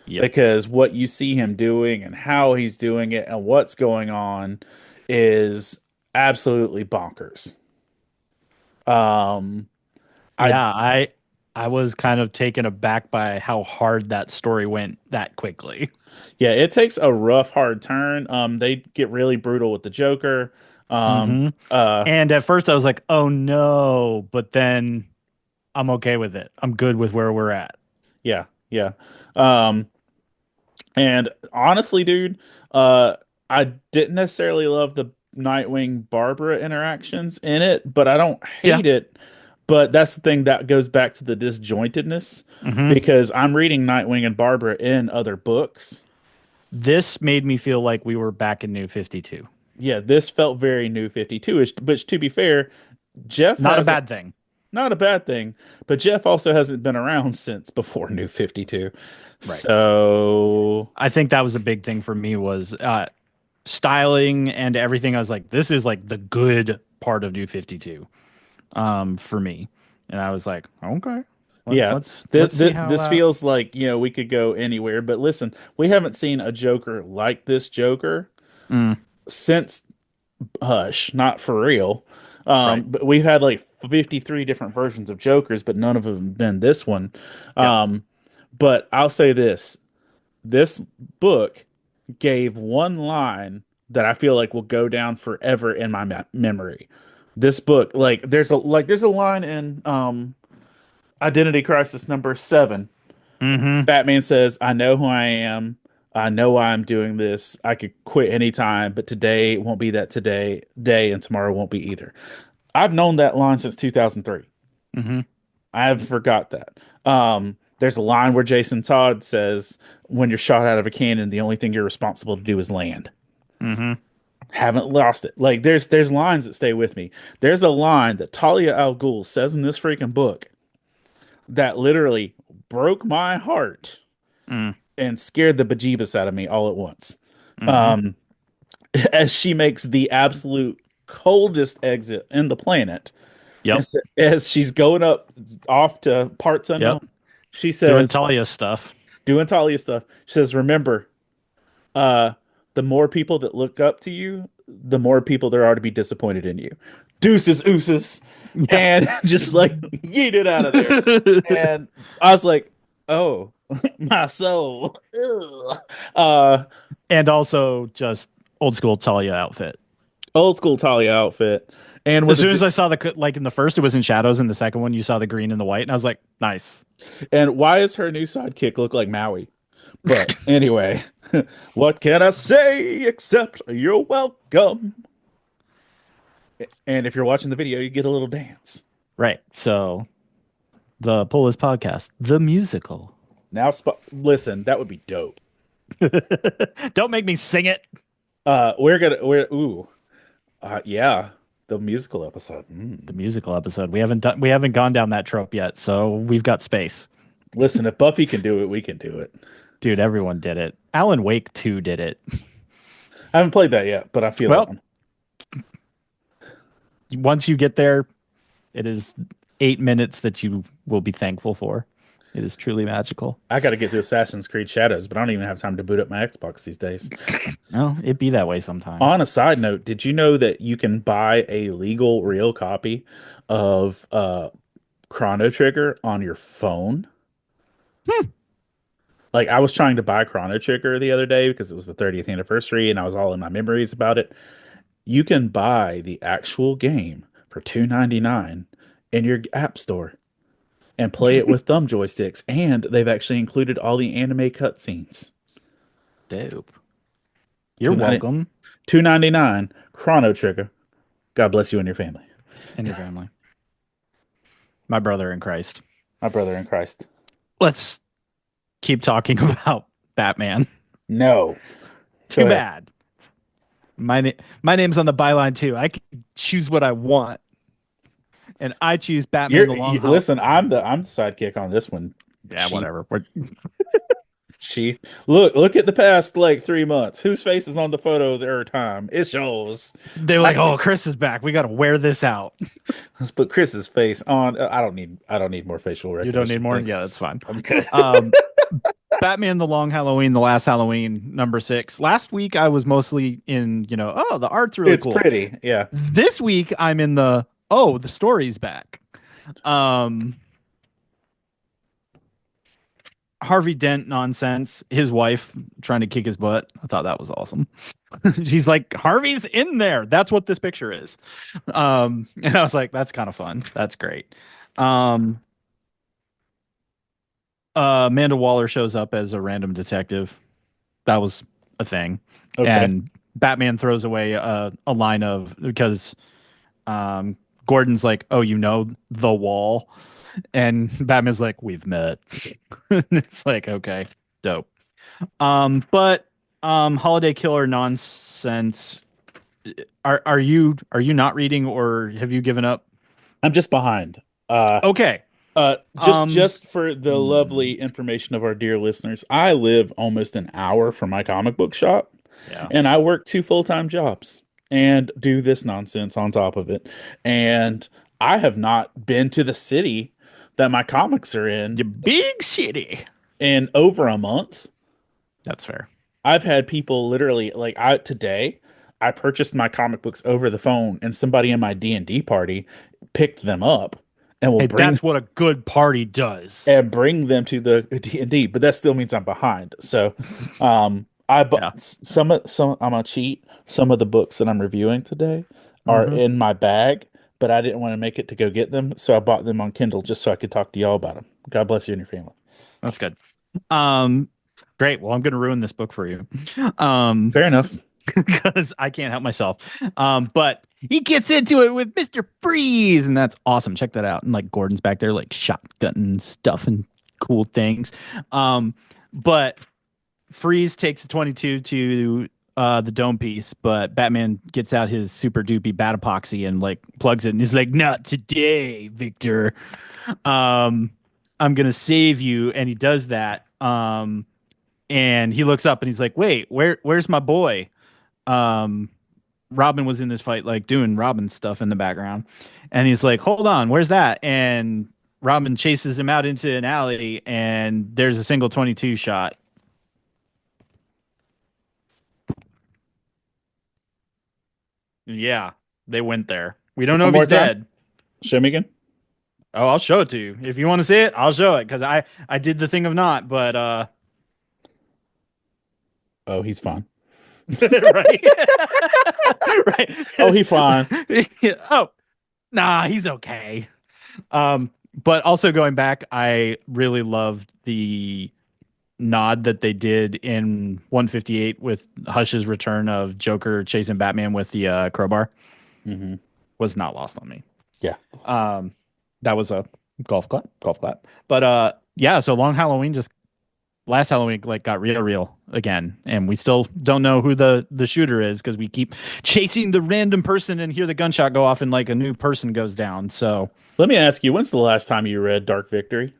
Yep. because what you see him doing and how he's doing it and what's going on is absolutely bonkers. Um, I Yeah, I was kind of taken aback by how hard that story went that quickly. Yeah, it takes a rough, hard turn. They get really brutal with the Joker. Um, hmm uh, And at first I was like, "Oh no," but then I'm okay with it. I'm good with where we're at. yeah, yeah. Um, and honestly, dude, uh, I didn't necessarily love the Nightwing Barbara interactions in it, but I don't Yeah. hate it. But that's the thing that goes back to the disjointedness hmm because I'm reading Nightwing and Barbara in other books. This made me feel like we were back in New 52. Yeah, this felt very New 52ish, which to be fair, Jeff Not a hasn't. bad thing. Not a bad thing, but Jeff also hasn't been around since before New 52. Right. So, I think that was a big thing for me was styling and everything. I was like, this is like the good part of New 52 for me. And I was like, okay, yeah, let's see how this feels like, we could go anywhere. But listen, we haven't seen a Joker like this Joker mm, since Hush, not for real. right. But we've had like 53 different versions of Jokers, but none of them have been this one. Yep. Um, but I'll say this book gave one line that I feel like will go down forever in my memory. This book, like there's a line in Identity Crisis number 7. hmm Batman says, "I know who I am. I know why I'm doing this. I could quit anytime, but today won't be that today day, and tomorrow won't be either." I've known that line since 2003. hmm I haven't forgot that. There's a line where Jason Todd says, "When you're shot out of a cannon, the only thing you're responsible to do is land." hmm Haven't lost it. Like there's lines that stay with me. There's a line that Talia al Ghul says in this freaking book that literally broke my heart mm and scared the bejeebus out of me all at once. hmm Um, as she makes the absolute coldest exit in the planet, Yep. as she's going up off to parts Yep. unknown, she Doing says, Talia stuff. doing Talia stuff. She says, "Remember, uh, the more people that look up to you, the more people there are to be disappointed in you. Deuces, ooses," Yeah. and just like yeet it out of there. And I was like, "Oh, my soul." Ugh. And also just old school Talia outfit. Old school Talia outfit, and As soon as I saw like in the first, it was in shadows. In the second one, you saw the green and the white, and I was like, nice. and why does her new sidekick look like Maui? But anyway, what can I say except you're welcome? And if you're watching the video, you get a little dance. Right. So the Polis podcast, the musical. Now, listen, that would be dope. Don't make me sing it. Yeah, the musical episode. The musical episode. We haven't gone down that trope yet, so we've got space. Listen, if Buffy can do it, we can do it. Dude, everyone did it. Alan Wake 2 did it. I haven't played that yet, but I feel that Well, one. once you get there, it is 8 minutes that you will be thankful for. It is truly magical. I got to get through Assassin's Creed Shadows, but I don't even have time to boot up my Xbox these days. No, it be that way sometimes. On a side note, did you know that you can buy a legal, real copy of Chrono Trigger on your phone? Like I was trying to buy Chrono Trigger the other day because it was the 30th anniversary and I was all in my memories about it. You can buy the actual game for $2.99 in your app store and play it with thumb joysticks, and they've actually included all the anime cutscenes. Dope. You're 290 welcome $2.99 Chrono Trigger. God bless you and your family. and your family. My brother in Christ. My brother in Christ. Let's keep talking about Batman. No. Go Too ahead. bad. My name's on the byline too. I can choose what I want, and I choose Batman: The Long Hall. Listen, I'm the sidekick on this one, Yeah, Chief. whatever. Chief. Look at the past like 3 months. Whose face is on the photos every time? It's yours. They're I like, "Oh, Chris is back. We got to wear this out." let's put Chris's face on. I don't need more facial You don't need recognition. more. Thanks. Yeah, that's fine. I'm good. Um, Batman: The Long Halloween, the last Halloween, number 6. Last week I was mostly in, oh, the art's really It's cool. pretty. Yeah. This week I'm in the story's back. Um, Harvey Dent nonsense. His wife trying to kick his butt. I thought that was awesome. She's like, Harvey's in there. That's what this picture is. And I was like, that's kind of fun. That's great. Um, Amanda Waller shows up as a random detective. That was a thing. Okay. And Batman throws away a line of because um, Gordon's like, "Oh, you know the wall," and Batman's like, "We've met." It's like, okay, dope. But Holiday Killer nonsense. Are you not reading or have you given up? I'm just behind. Uh Okay. Um. just for the hmm, lovely information of our dear listeners, I live almost an hour from my comic book shop, yeah. and I work two full-time jobs and do this nonsense on top of it. And I have not been to the city that my comics are The big city. in over a month. That's fair. I've had people literally like I today I purchased my comic books over the phone and somebody in my D&D party picked them up and will Hey, that's what a good party does. bring them to the D&D, but that still means I'm behind. So I bought Yeah. some I'm gonna cheat. Some of the books that I'm reviewing today are Hmm. in my bag, but I didn't want to make it to go get them, so I bought them on Kindle just so I could talk to y'all about them. God bless you and your family. That's good. Um, Great. Well, I'm going to ruin this book for you. Um, Fair enough. because I can't help myself. But he gets into it with Mr. Freeze, and that's awesome. Check that out. And like Gordon's back there, like shotgunning stuff and cool things. But Freeze takes a 22 to the dome piece, but Batman gets out his super doopy bat epoxy and like plugs it, and he's like, "Not today, Victor. Um, I'm gonna save you." And he does that. And he looks up and he's like, "Wait, where's my boy?" Um, Robin was in this fight, like doing Robin stuff in the background, and he's like, "Hold on, where's that?" And Robin chases him out into an alley, and there's a single 22 shot. Yeah, they went there. We don't know One if more he's time. dead. Show me again. Oh, I'll show it to you. If you want to see it, I'll show it because I did the thing of not, but Oh, he's fine. right. Right. Oh, he fine. Oh, nah, he's okay. But also going back, I really loved the nod that they did in 158 with Hush's return of Joker chasing Batman with the crowbar Hmm. was not lost on me. Yeah. Um, that was a golf clap. But yeah, so Long Halloween just last Halloween like got real again, and we still don't know who the shooter is because we keep chasing the random person and hear the gunshot go off and like a new person goes down. So Let me ask you, when's the last time you read Dark Victory?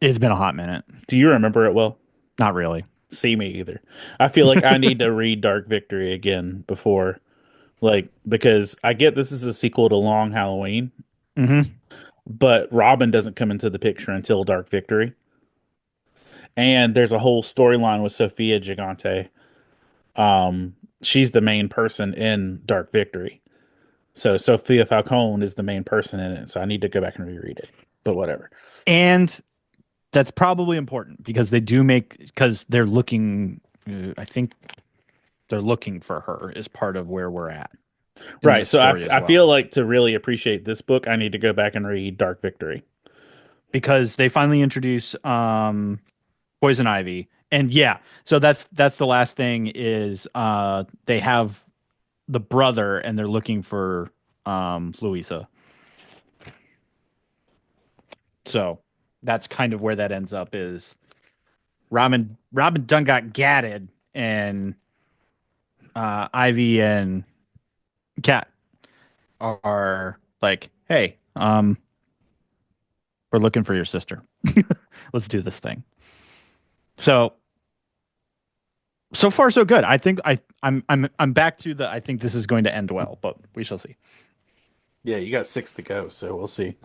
it's been a hot minute. Do you remember it well? Not really. See me either. I feel like I need to read Dark Victory again before, like, because I get this is a sequel to Long Halloween, Hmm. but Robin doesn't come into the picture until Dark Victory. And there's a whole storyline with Sophia Gigante. She's the main person in Dark Victory. So Sophia Falcone is the main person in it. So I need to go back and reread it. But whatever. And that's probably important because they do make because they're looking. I think they're looking for her is part of where we're at in Right. this So I story as I well feel like to really appreciate this book, I need to go back and read Dark Victory. because they finally introduce Poison Ivy. And yeah, so that's the last thing is they have the brother and they're looking for Louisa. So that's kind of where that ends up is Robin done got gatted, and Ivy and Cat are like, hey, we're looking for your sister. Let's do this thing. So so far so good. I think I'm back to the I think this is going to end well, but we shall see. Yeah, you got six to go, so we'll see.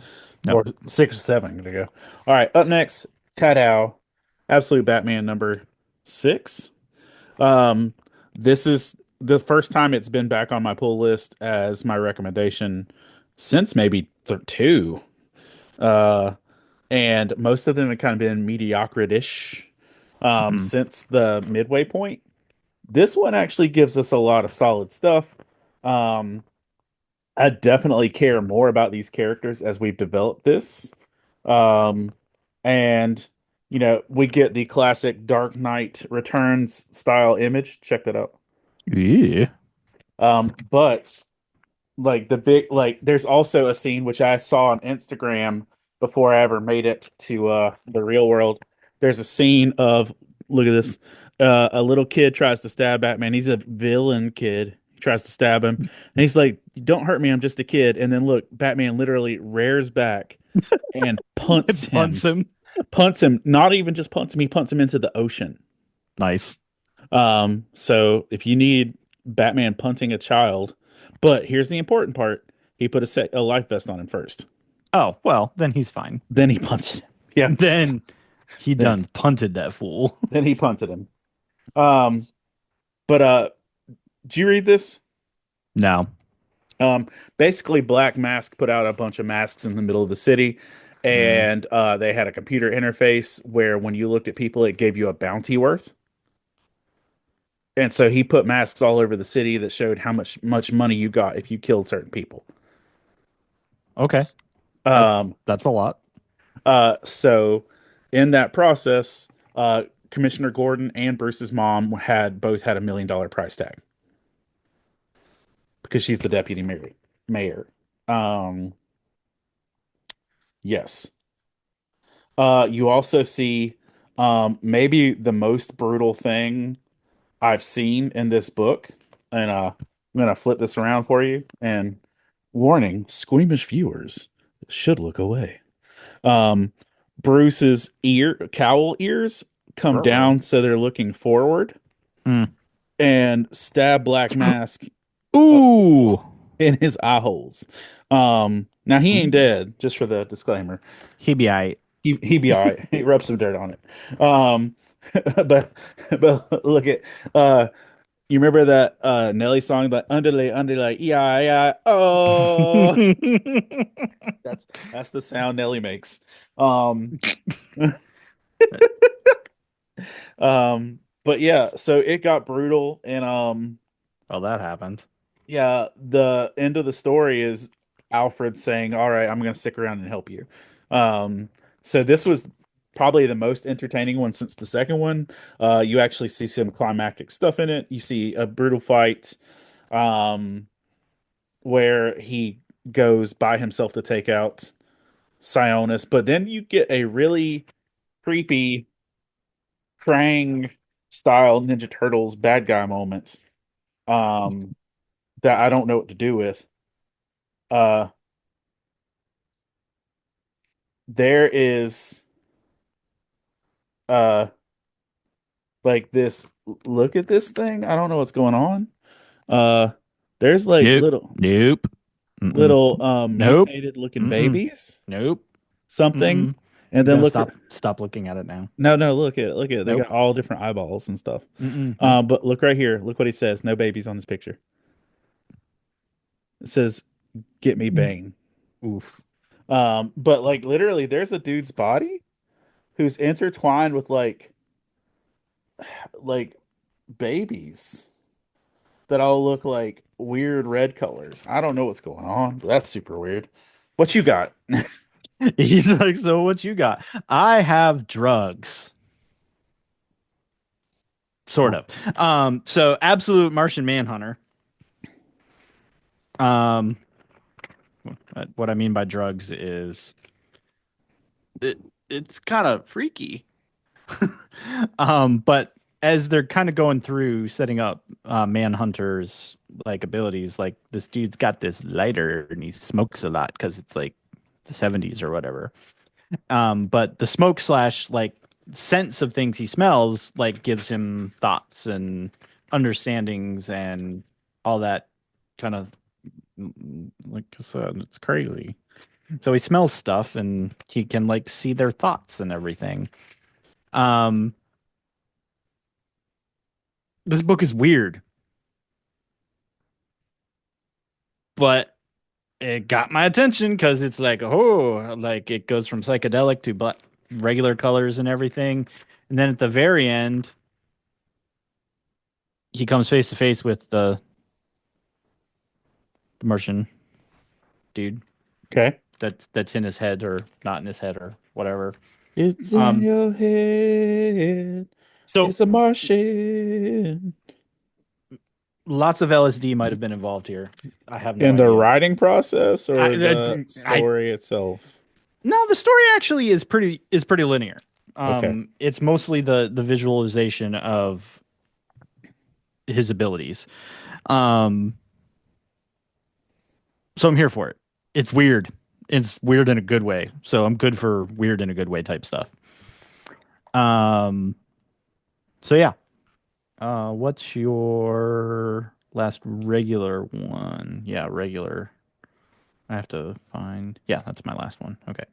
No. Or six or seven to go. All right, up next, Tadao, Absolute Batman number six. Um, this is the first time it's been back on my pull list as my recommendation since maybe two. Uh, and most of them have kind of been mediocrity-ish Mhm. since the midway point. This one actually gives us a lot of solid stuff. Um, I definitely care more about these characters as we've developed this. Um, and we get the classic Dark Knight Returns style image. Check that out. Yeah. But like the big like there's also a scene which I saw on Instagram before I ever made it to the real world. There's a scene of look at this. A little kid tries to stab Batman. He's a villain kid. He tries to stab him. And he's like, "Don't hurt me, I'm just a kid." And then look, Batman literally rears back and punts It punts him. him. Punts him, not even just punts him, he punts him into the ocean. Nice. So if you need Batman punting a child, but here's the important part: he put a life vest on him first, Oh, well, then he's fine. then he punted him. Yeah, Then he then done punted that fool. then he punted him. Um, but did you read this? No. Um, Basically, Black Mask put out a bunch of masks in the middle of the city, Mm. and they had a computer interface where when you looked at people, it gave you a bounty worth. And so he put masks all over the city that showed how much money you got if you killed certain people. Okay. That Um, that's a lot. so in that process, Commissioner Gordon and Bruce's mom had both had $1 million price tag because she's the deputy mayor. Mayor. Um, yes. You also see maybe the most brutal thing I've seen in this book, and I'm gonna flip this around for you. And warning: squeamish viewers should look away. Um, Bruce's cowl ears come Ruh-roh. down so they're looking forward Mm. and stab Black Mask uh, Ooh. in his eye holes. Now he ain't Ooh. dead, just for the disclaimer. He be I. He be all right. He rub some dirt on it. But look at you remember that Nelly song, like underlay, underlay, yeah, yeah, oh, that's the sound Nelly makes. Um, but yeah, so it got brutal, and Well, that happened. yeah, the end of the story is Alfred saying, "All right, I'm gonna stick around and help you." Um, so this was probably the most entertaining one since the second one. You actually see some climactic stuff in it. You see a brutal fight, um, where he goes by himself to take out Sionis, but then you get a really creepy Krang style Ninja Turtles bad guy moment um that I don't know what to do with. Uh there is uh like this look at this thing. I don't know what's going on. Uh there's like Nope. little Nope. Mm-mm. little Nope. mutated looking Mm-mm. babies, Nope. something. Mm-mm. And You then gotta look stop looking at it now. no, look at it. They Nope. got all different eyeballs and stuff. Mm-mm. Nope. But look right here. Look what he says. No babies on this picture. It says, "Get me Bane." Oof. But like literally, there's a dude's body who's intertwined with like babies that all look like weird red colors. I don't know what's going on, but that's super weird. What you got? He's like, so what you got? I have drugs. Sort of. So absolute Martian Manhunter. Um, what I mean by drugs is it's kind of freaky. But as they're kind of going through setting up Manhunter's like abilities, like this dude's got this lighter and he smokes a lot because it's like the 70s or whatever. But the smoke slash like sense of things he smells like gives him thoughts and understandings and all that kind of like I said, it's crazy. So he smells stuff and he can like see their thoughts and everything. Um, this book is weird, but it got my attention because it's like, oh, like it goes from psychedelic to black, regular colors and everything. And then at the very end, he comes face to face with the Martian dude Okay. that's in his head or not in his head or whatever. It's in Um, your head. so It's a Martian. lots of LSD might have been involved here. I have no In the idea. writing process or the I story itself? no, the story actually is pretty linear. Okay. It's mostly the visualization of his abilities. Um, so I'm here for it. It's weird. It's weird in a good way. So I'm good for weird in a good way type stuff. Um, so yeah. What's your last regular one? Yeah, regular. I have to find. Yeah, that's my last one. Okay.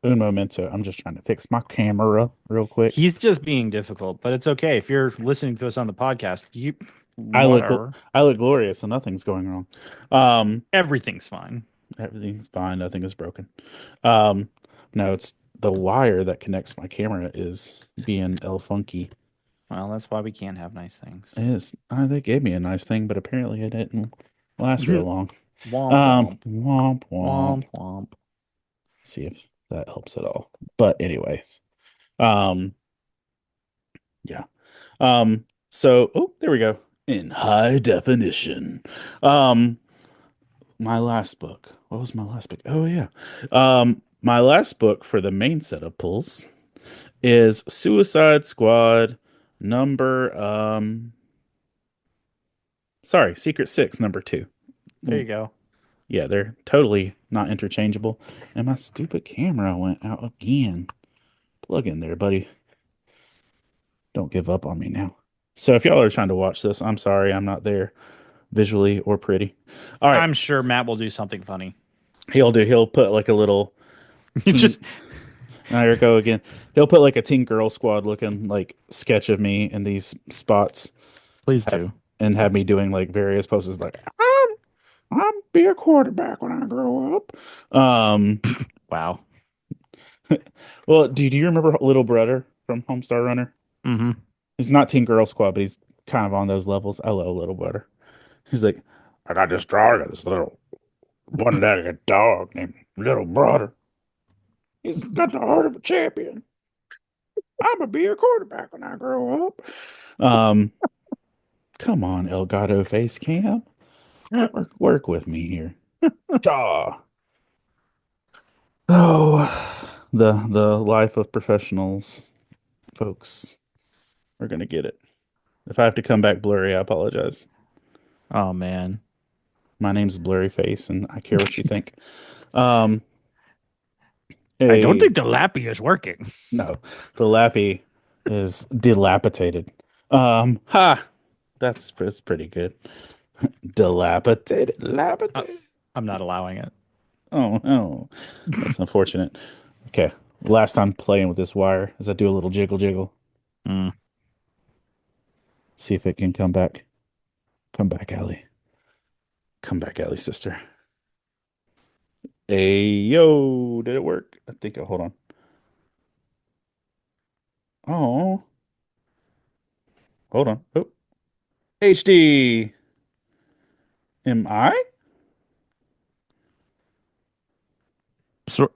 Un momento. I'm just trying to fix my camera real quick. He's just being difficult, but it's okay. If you're listening to us on the podcast, you I look whatever. I look glorious, so nothing's going wrong. Um, Everything's fine. everything's fine, nothing is broken. Um, no, it's the wire that connects my camera is being el funky. Well, that's why we can't have nice things. They gave me a nice thing, but apparently it didn't last real long. Womp womp. Womp womp. Womp womp. See if that helps at all. But anyways, um, yeah. So oh, there we go. In high definition. Um, my last book. What was my last book? Oh yeah. My last book for the main set of pulls is Suicide Squad number sorry, Secret Six number two. There you go. Yeah, they're totally not interchangeable. And my stupid camera went out again. Plug in there, buddy. Don't give up on me now. So if y'all are trying to watch this, I'm sorry I'm not there visually or pretty. All right. I'm sure Matt will do something funny. He'll put like a little You teen. just There we go again. He'll put like a Teen Girl Squad looking like sketch of me in these spots please have, do. and have me doing like various poses like I'm be a quarterback when I grow up. Wow. Well, do you remember Little Brother from Homestar Runner? Hmm. He's not Teen Girl Squad, but he's kind of on those levels. I love Little Brother. He's like, I got this dog, I got this little one-legged dog named Little Brother. He's got the heart of a champion. I'm gonna be a quarterback when I grow up. Um, come on, Elgato face cam. Work with me here. Daw. Oh, the life of professionals, folks. We're gonna get it. If I have to come back blurry, I apologize. Oh man. My name's Blurry Face, and I care what you think. Um, I don't a think the lappy is working. no, the lappy is dilapidated. Ha, that's pretty good. Dilapidated, Uh, dilapidated. I'm not allowing it. Oh no, that's unfortunate. Okay, last time playing with this wire, as I do a little jiggle jiggle, Mm. see if it can come back. Come back, Allie. Come back, Allie, sister. Hey yo, did it work? I think. Hold on. Oh, hold on. Oh, HD. Am I? So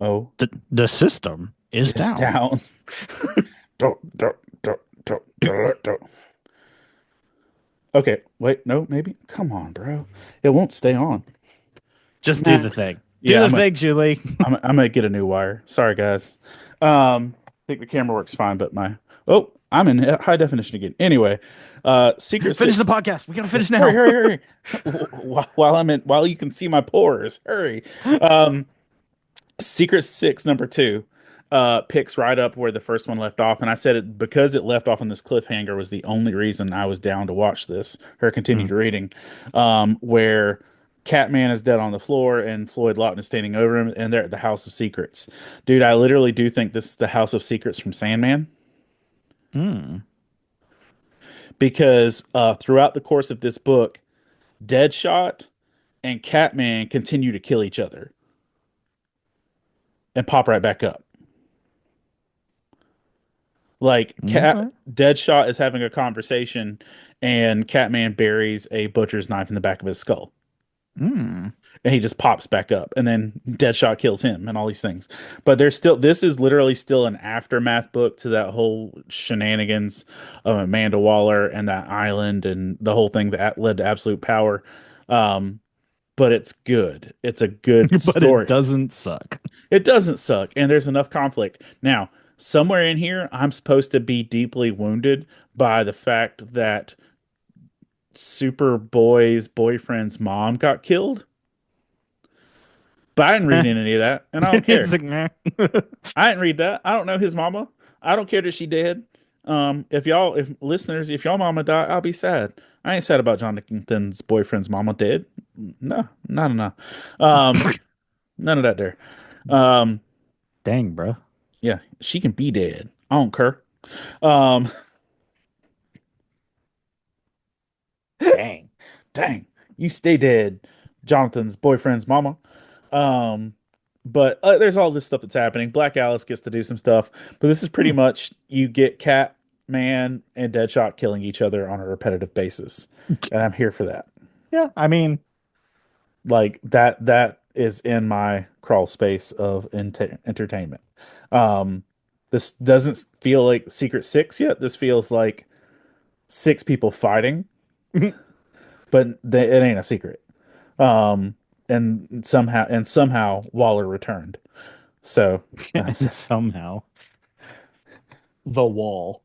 Oh, the system is it's down. down. Don't. Okay, wait, no, maybe. Come on, bro. It won't stay on. Just do Nah. the thing. Do Yeah, the thing, Julie. I'm gonna get a new wire. Sorry, guys. Um, think the camera works fine, but my oh, I'm in high definition again. Anyway, Secret Finish the Six. podcast. We gotta Yeah, finish hurry, now. hurry, hurry! While you can see my pores, hurry. Um, Secret Six number two picks right up where the first one left off, and I said it because it left off on this cliffhanger was the only reason I was down to watch this or Mm. continued reading. Where Catman is dead on the floor and Floyd Lawton is standing over him, and they're at the House of Secrets. Dude, I literally do think this is the House of Secrets from Sandman Mm. because throughout the course of this book, Deadshot and Catman continue to kill each other and pop right back up. Like Cat Okay. Deadshot is having a conversation and Catman buries a butcher's knife in the back of his skull. Mm. And he just pops back up and then Deadshot kills him and all these things. But there's still this is literally still an aftermath book to that whole shenanigans of Amanda Waller and that island and the whole thing that led to absolute power. Um, but it's good. It's a good But it story. doesn't suck. It doesn't suck, and there's enough conflict. Now, somewhere in here, I'm supposed to be deeply wounded by the fact that Superboy's boyfriend's mom got killed. But I didn't read any of that, and I don't It's care. like, meh. I didn't read that. I don't know his mama. I don't care that she dead. If listeners, if y'all mama die, I'll be sad. I ain't sad about Jonathan's boyfriend's mama dead. No, no, no, no. None of that there. Um, Dang, bro. yeah, she can be dead. I don't care. Um, Dang. dang, you stay dead, Jonathan's boyfriend's mama. Um, but there's all this stuff that's happening. Black Alice gets to do some stuff, but this is pretty Hmm. much you get Catman and Deadshot killing each other on a repetitive basis, and I'm here for that. Yeah, I mean, Like that is in my crawl space of entertainment. Um, this doesn't feel like Secret Six yet. This feels like six people fighting, but it ain't a secret. Um, and somehow Waller returned. So that's somehow the wall.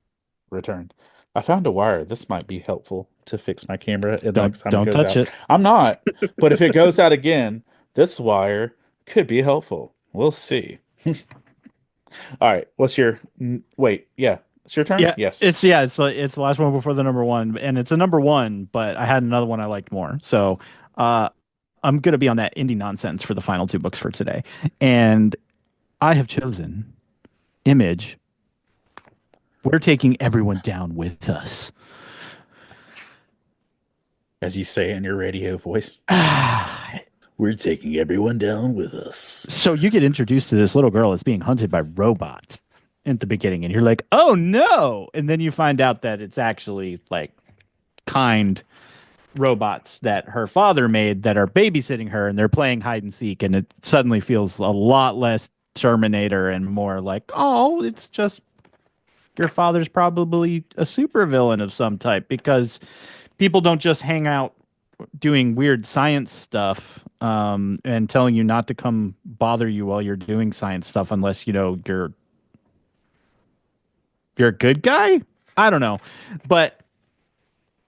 returned. I found a wire. This might be helpful to fix my camera the Don't next time it don't goes touch out. it. I'm not, but if it goes out again, this wire could be helpful. We'll see. All right. What's your wait? Yeah, it's your turn. Yeah, Yes. it's the last one before the number one, and it's a number one, but I had another one I liked more. So, uh, I'm gonna be on that indie nonsense for the final two books for today, and I have chosen Image. We're taking everyone down with us. As you say in your radio voice, we're taking everyone down with us. So you get introduced to this little girl that's being hunted by robots at the beginning, and you're like, "Oh no!" And then you find out that it's actually like kind robots that her father made that are babysitting her, and they're playing hide and seek, and it suddenly feels a lot less Terminator and more like, "Oh, it's just your father's probably a supervillain of some type because people don't just hang out doing weird science stuff and telling you not to come bother you while you're doing science stuff unless you know you're a good guy. I don't know, but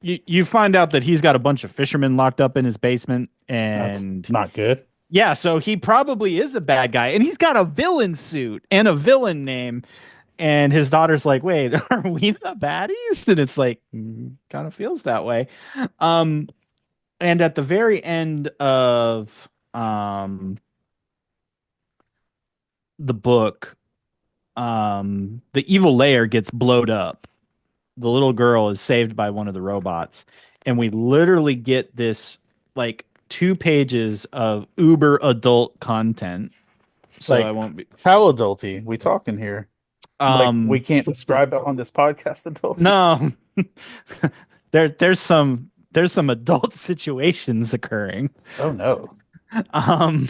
you find out that he's got a bunch of fishermen locked up in his basement, That's and not good. yeah, so he probably is a bad guy, and he's got a villain suit and a villain name. And his daughter's like, "Wait, are we the baddies?" And it's like, kind of feels that way. Um, and at the very end of the book, the evil layer gets blowed up. The little girl is saved by one of the robots, and we literally get this like 2 pages of uber adult content. So I Like, won't be. how adulty we talking here? Like, we Um, can't describe it on this podcast adulty. no, there's some adult situations occurring. Oh no. Um,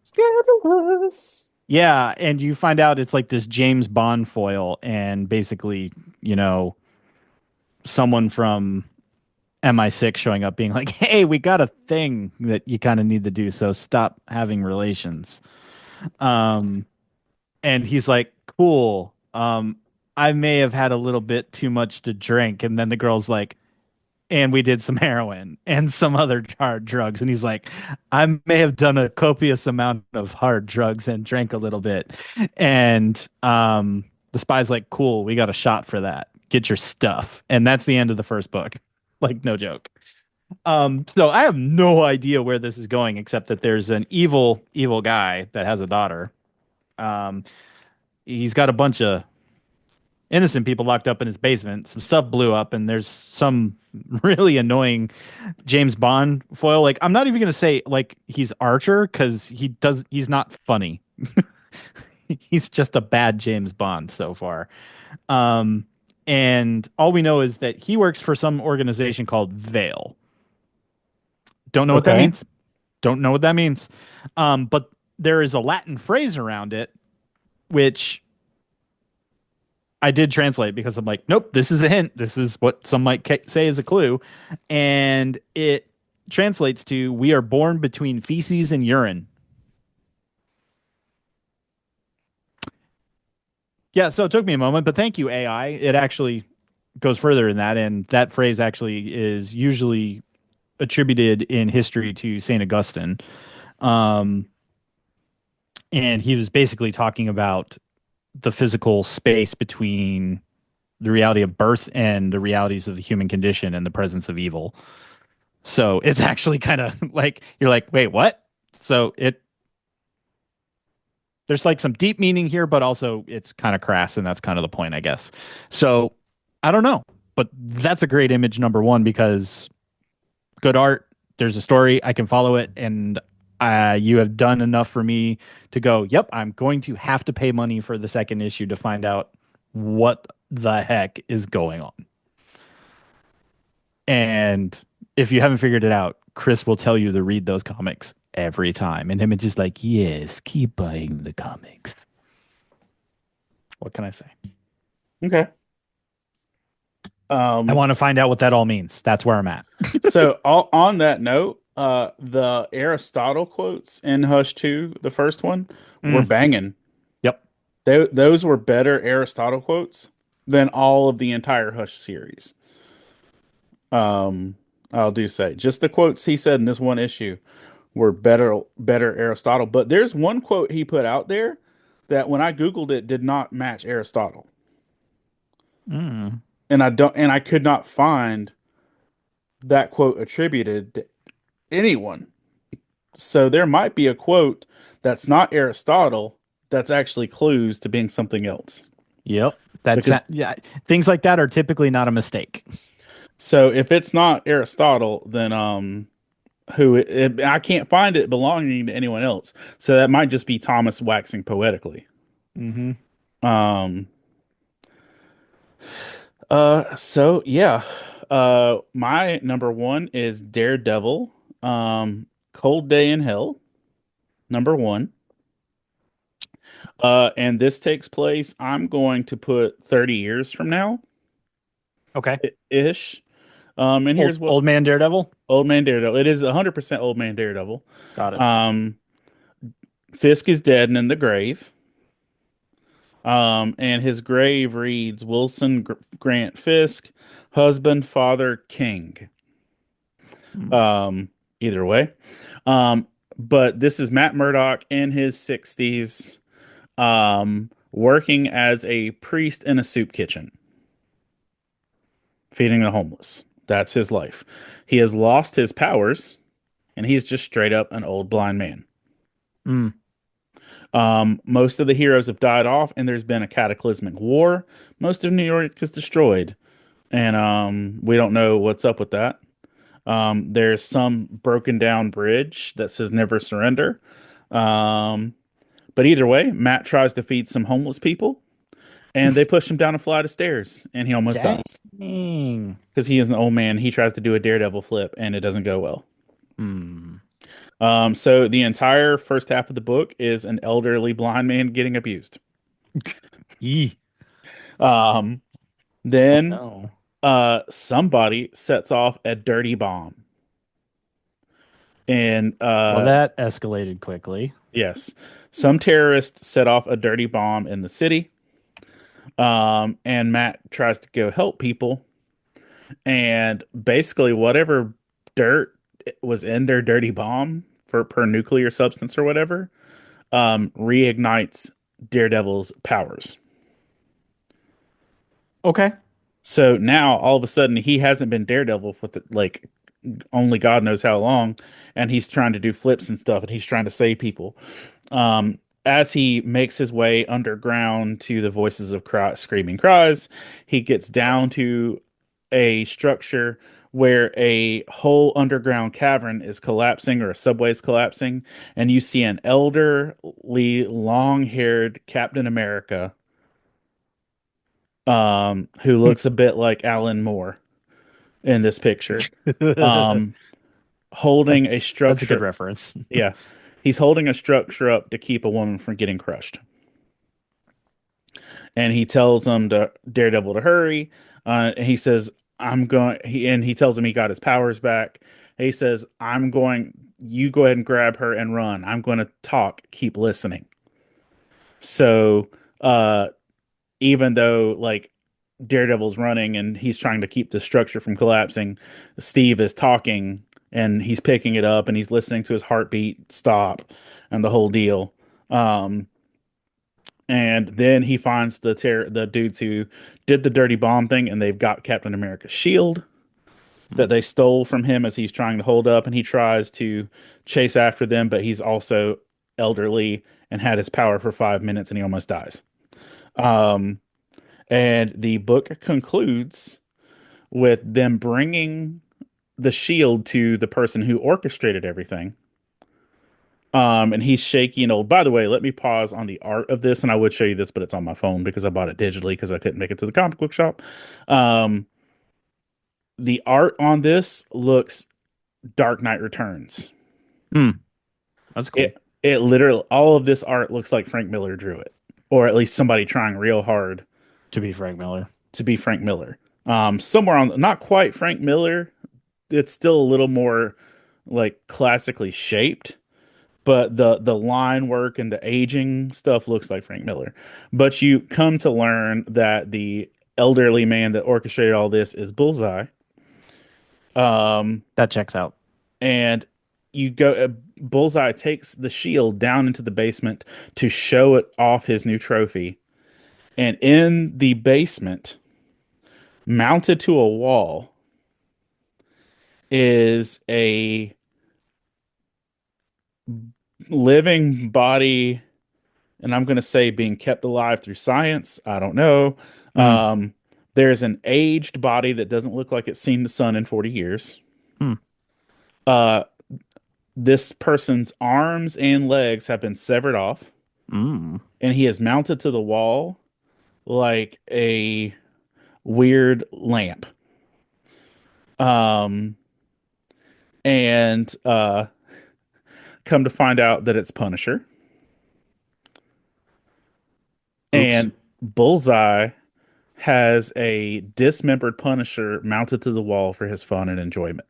Scandalous. yeah, and you find out it's like this James Bond foil, and basically, someone from MI6 showing up being like, "Hey, we got a thing that you kind of need to do, so stop having relations." Um, and he's like, "Cool. um, I may have had a little bit too much to drink. And then the girl's like, and we did some heroin and some other hard drugs. And he's like, I may have done a copious amount of hard drugs and drank a little bit. And the spy's like, cool, we got a shot for that. Get your stuff. And that's the end of the first book. Like, no joke. So I have no idea where this is going, except that there's an evil guy that has a daughter. Um, he's got a bunch of innocent people locked up in his basement. Some stuff blew up, and there's some really annoying James Bond foil. Like, I'm not even gonna say like he's Archer because he's not funny. He's just a bad James Bond so far. Um, and all we know is that he works for some organization called Veil. Don't know what that Okay. means. Don't know what that means. But there is a Latin phrase around it, which I did translate because I'm like, nope, this is a hint. This is what some might say is a clue. And it translates to, we are born between feces and urine. Yeah, so it took me a moment, but thank you, AI. It actually goes further than that. And that phrase actually is usually attributed in history to St. Augustine. Um, and he was basically talking about the physical space between the reality of birth and the realities of the human condition and the presence of evil. So it's actually kind of like you're like, wait, what? So it there's like some deep meaning here, but also it's kind of crass, and that's kind of the point, I guess. So I don't know, but that's a great image number one because good art. There's a story, I can follow it, and you have done enough for me to go. Yep, I'm going to have to pay money for the second issue to find out what the heck is going on. And if you haven't figured it out, Chris will tell you to read those comics every time. And Image is like, yes, keep buying the comics. What can I say? Okay. I Um, want to find out what that all means. That's where I'm at. so on that note, the Aristotle quotes in Hush 2, the first one, were Mm, banging. yep. Those were better Aristotle quotes than all of the entire Hush series. Um, I'll do say just the quotes he said in this one issue were better Aristotle. But there's one quote he put out there that when I Googled it did not match Aristotle. Mm, And I could not find that quote attributed to anyone. So there might be a quote that's not Aristotle that's actually clues to being something else. yep. That's Because yeah. Things like that are typically not a mistake. so if it's not Aristotle, then I can't find it belonging to anyone else. So that might just be Thomas waxing poetically. Mm-hmm. Um so yeah. My number one is Daredevil. Cold Day in Hell, number one. And this takes place, I'm going to put 30 years from now, Okay. ish. And Old here's what old man Daredevil. Old Man Daredevil. It is 100% Old Man Daredevil. Got it. Um, Fisk is dead and in the grave. And his grave reads Wilson Grant Fisk, husband, father, king. Hmm. Um, Either way. Um, but this is Matt Murdock in his 60s, working as a priest in a soup kitchen, feeding the homeless. That's his life. He has lost his powers, and he's just straight up an old blind man. Mm. Most of the heroes have died off, and there's been a cataclysmic war. Most of New York is destroyed, and we don't know what's up with that. There's some broken down bridge that says "Never Surrender." Um, but either way, Matt tries to feed some homeless people, and they push him down a flight of stairs, and he almost dies Dang. because he is an old man. He tries to do a daredevil flip, and it doesn't go well. Hmm. So the entire first half of the book is an elderly blind man getting abused. Yee. Um, Oh then no. somebody sets off a dirty bomb. And Well, that escalated quickly. yes, some terrorists set off a dirty bomb in the city. And Matt tries to go help people, and basically whatever dirt was in their dirty bomb for per nuclear substance or whatever, reignites Daredevil's powers. Okay. So now all of a sudden he hasn't been Daredevil for like only God knows how long, and he's trying to do flips and stuff, and he's trying to save people. As he makes his way underground to the voices of screaming cries, he gets down to a structure where a whole underground cavern is collapsing or a subway is collapsing, and you see an elderly, long-haired Captain America, who looks a bit like Alan Moore in this picture, That- um, holding a that's a good structure. reference. Yeah, he's holding a structure up to keep a woman from getting crushed. And he tells him to Daredevil to hurry. And he says, "I'm going." He tells him he got his powers back. He says, "I'm going. You go ahead and grab her and run. I'm going to talk. Keep listening." So, uh, even though like Daredevil's running and he's trying to keep the structure from collapsing, Steve is talking and he's picking it up and he's listening to his heartbeat stop and the whole deal. Um, and then he finds the dudes who did the dirty bomb thing, and they've got Captain America's shield that they stole from him as he's trying to hold up, and he tries to chase after them, but he's also elderly and had his power for 5 minutes, and he almost dies. Um, and the book concludes with them bringing the shield to the person who orchestrated everything. And he's shaky and old. By the way, let me pause on the art of this, and I would show you this, but it's on my phone because I bought it digitally because I couldn't make it to the comic book shop. Um, the art on this looks Dark Knight Returns. Hmm, that's cool. It literally all of this art looks like Frank Miller drew it, or at least somebody trying real hard To be Frank Miller. to be Frank Miller. Somewhere on not quite Frank Miller, it's still a little more like classically shaped, but the line work and the aging stuff looks like Frank Miller. But you come to learn that the elderly man that orchestrated all this is Bullseye. Um, That checks out. and you go, Bullseye takes the shield down into the basement to show it off his new trophy. And in the basement, mounted to a wall, is a living body, and I'm going to say being kept alive through science. I don't know. Hmm. Um, there's an aged body that doesn't look like it's seen the sun in 40 years. Hmm. Uh, this person's arms and legs have been severed off, Mm. and he is mounted to the wall like a weird lamp. Um, and come to find out that it's Punisher. Oops. And Bullseye has a dismembered Punisher mounted to the wall for his fun and enjoyment.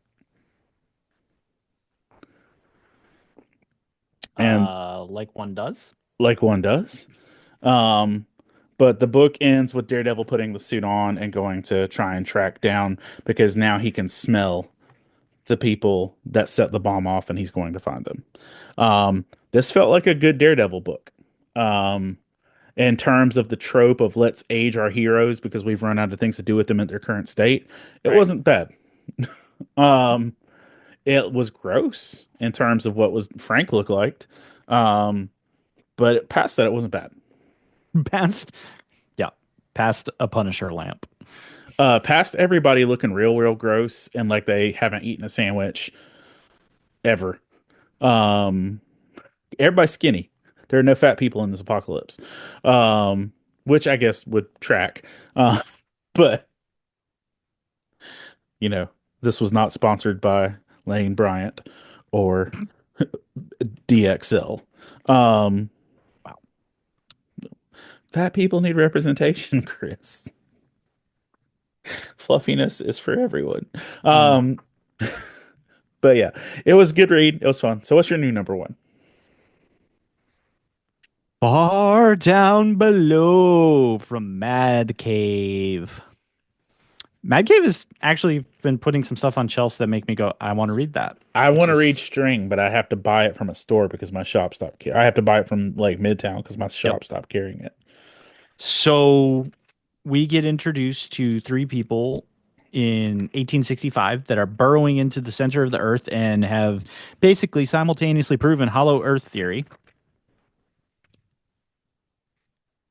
And Like one does. like one does. Um, but the book ends with Daredevil putting the suit on and going to try and track down because now he can smell the people that set the bomb off and he's going to find them. This felt like a good Daredevil book. Um, in terms of the trope of let's age our heroes because we've run out of things to do with them at their current state, it Right. wasn't bad. Um, it was gross in terms of what was Frank looked like. Um, but past that, it wasn't bad. Past, yeah, past a Punisher lamp. Past everybody looking real gross and like they haven't eaten a sandwich ever. Um, everybody's skinny. There are no fat people in this apocalypse. Um, which I guess would track. But you know, this was not sponsored by Lane Bryant or DXL. Um, Wow. fat people need representation, Chris. Fluffiness is for everyone. Mm. Um, but yeah, it was a good read. It was fun. So what's your new number one? Far down below from Mad Cave. Mad Cave has actually been putting some stuff on shelves that make me go, I want to read that, I which want to read is, String, but I have to buy it from a store because my shop stopped. I have to buy it from like Midtown because my yep. shop stopped carrying it. So we get introduced to three people in 1865 that are burrowing into the center of the earth and have basically simultaneously proven hollow earth theory.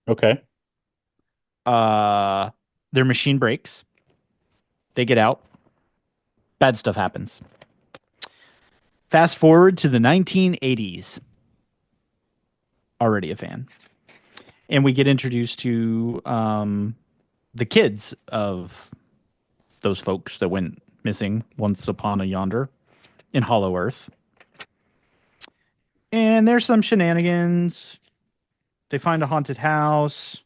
Okay. Uh, their machine breaks. They get out. Bad stuff happens. Fast forward to the 1980s. Already a fan. And we get introduced to the kids of those folks that went missing once upon a yonder in Hollow Earth. And there's some shenanigans. They find a haunted house.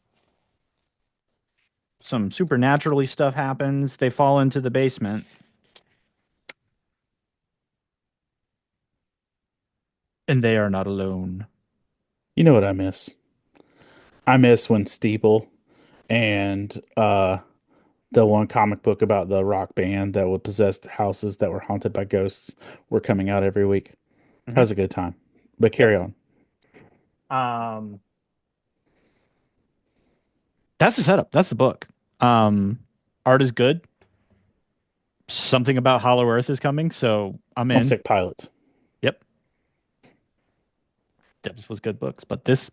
Some supernaturally stuff happens. They fall into the basement. And they are not alone. You know what I miss? I miss when Steeple and the one comic book about the rock band that would possess houses that were haunted by ghosts were coming out every week. That Hmm. was a good time. But Yep. carry on. Um, that's the setup. That's the book. Um, art is good. Something about Hollow Earth is coming, so I'm in. Homesick Pilots. Yep. This was good books, but this,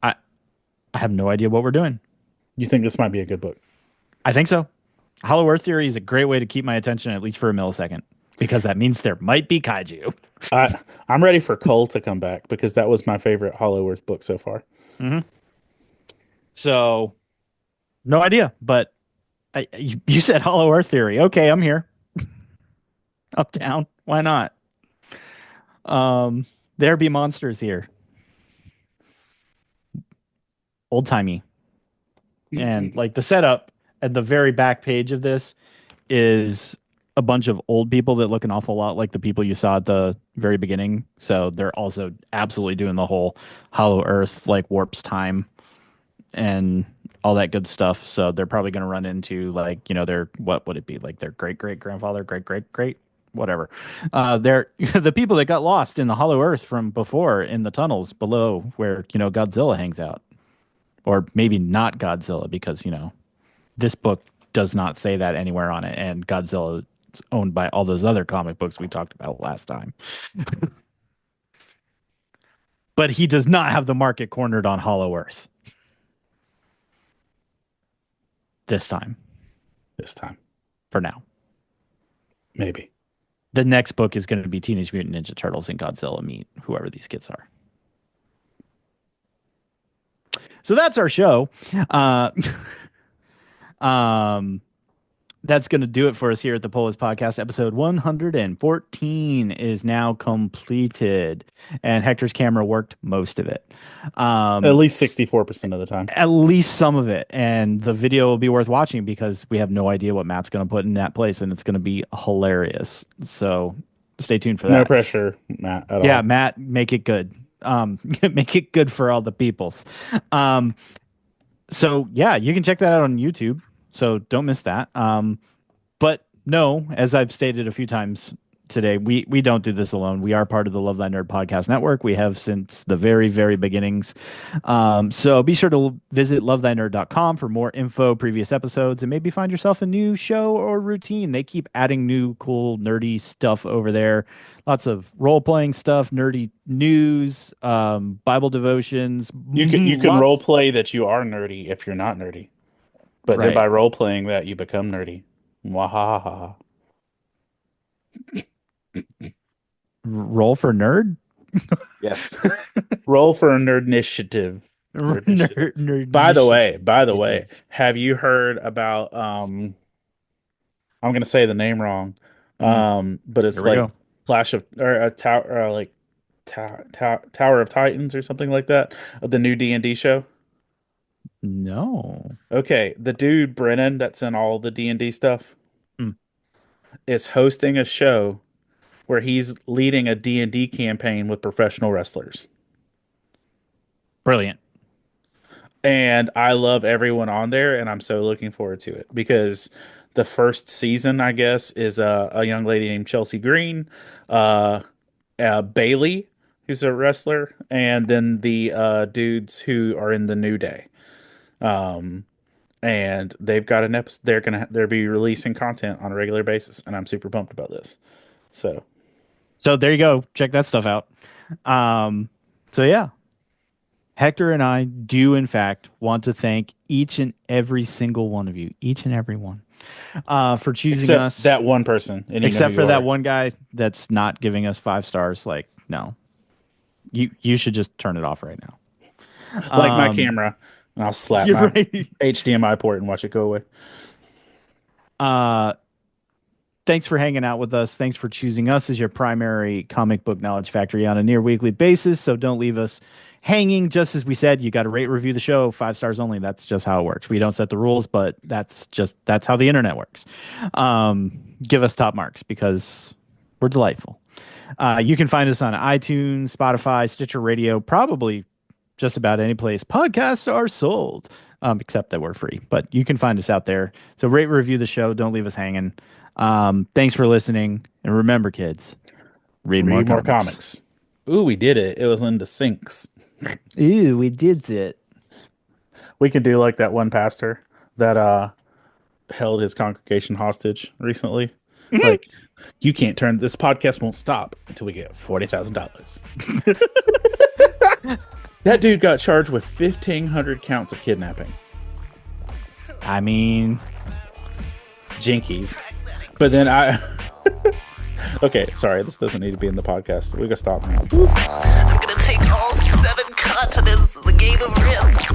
I, I have no idea what we're doing. You think this might be a good book? I think so. Hollow Earth Theory is a great way to keep my attention at least for a millisecond because that means there might be kaiju. I'm ready for Cole to come back because that was my favorite Hollow Earth book so far. Hmm. So no idea, but you said Hollow Earth Theory. Okay, I'm here. Up down. Why not? Um, there be monsters here. Old timey. And like the setup at the very back page of this is a bunch of old people that look an awful lot like the people you saw at the very beginning. So they're also absolutely doing the whole Hollow Earth like warps time and all that good stuff. So they're probably going to run into like, their what would it be like their great great grandfather, great great great whatever. They're the people that got lost in the Hollow Earth from before in the tunnels below where, Godzilla hangs out. Or maybe not Godzilla because, this book does not say that anywhere on it, and Godzilla is owned by all those other comic books we talked about last time. But he does not have the market cornered on Hollow Earth this time, This time, for now. maybe. The next book is going to be Teenage Mutant Ninja Turtles and Godzilla meet whoever these kids are. So that's our show. Uh, um, that's going to do it for us here at the Polis Podcast. Episode 114 is now completed, and Hector's camera worked most of it. At Um, least 64% of the time. at least some of it, and the video will be worth watching because we have no idea what Matt's going to put in that place, and it's going to be hilarious. So stay tuned for No that. pressure, Matt, at Yeah, all. Matt, make it good. Make it good for all the people. Um, so yeah, you can check that out on YouTube. So don't miss that. But no, as I've stated a few times today, we don't do this alone. We are part of the Love Thy Nerd podcast network. We have since the very, very beginnings. So be sure to visit lovethynerd.com for more info, previous episodes, and maybe find yourself a new show or routine. They keep adding new, cool, nerdy stuff over there. Lots of role playing stuff, nerdy news, Bible devotions, You can role lots. play that you are nerdy if you're not nerdy. But then Right. by role playing that you become nerdy. Wahaha. Roll for nerd? Yes. Roll for a nerd initiative. Nerd initiative. Nerd By the way, initiative. have you heard about I'm gonna say the name wrong. Mm, But here it's we like go. Clash of or a tower like Tower of Titans or something like that of the new D&D show. No. Okay, the dude Brennan that's in all the D&D stuff Mm, is hosting a show where he's leading a D&D campaign with professional wrestlers. brilliant. And I love everyone on there, and I'm so looking forward to it because the first season, I guess, is a young lady named Chelsea Green, uh, Bailey, who's a wrestler, and then the dudes who are in the New Day. Um, and they've got an episode. They'll be releasing content on a regular basis, and I'm super pumped about this. So So there you go. Check that stuff out. Um, so yeah, Hector and I do in fact want to thank each and every single one of you, each and every one, for choosing except us. that one person, and you know who Except you for that are. one guy that's not giving us 5 stars. Like, no, you should just turn it off right now. Like my camera, and I'll slap You're my right. HDMI port and watch it go away. Uh, Thanks for hanging out with us. Thanks for choosing us as your primary comic book knowledge factory on a near weekly basis. So don't leave us hanging. Just as we said, you got to rate, review the show, 5 stars only. That's just how it works. We don't set the rules, but that's how the internet works. Give us top marks because we're delightful. You can find us on iTunes, Spotify, Stitcher Radio, probably just about any place podcasts are sold, except that we're free. But you can find us out there. So rate, review the show. Don't leave us hanging. Thanks for listening. And remember, kids, read more Read more comics. comics. Ooh, we did it. It was in the sinks. Ew, we did it. We could do like that one pastor that held his congregation hostage recently. Like, you can't turn this podcast won't stop until we get $40,000. That dude got charged with 1,500 counts of kidnapping. I mean, Jinkies. But then I okay, sorry, this doesn't need to be in the podcast. We gotta stop now. I'm gonna take all 7 continents as a game of risk.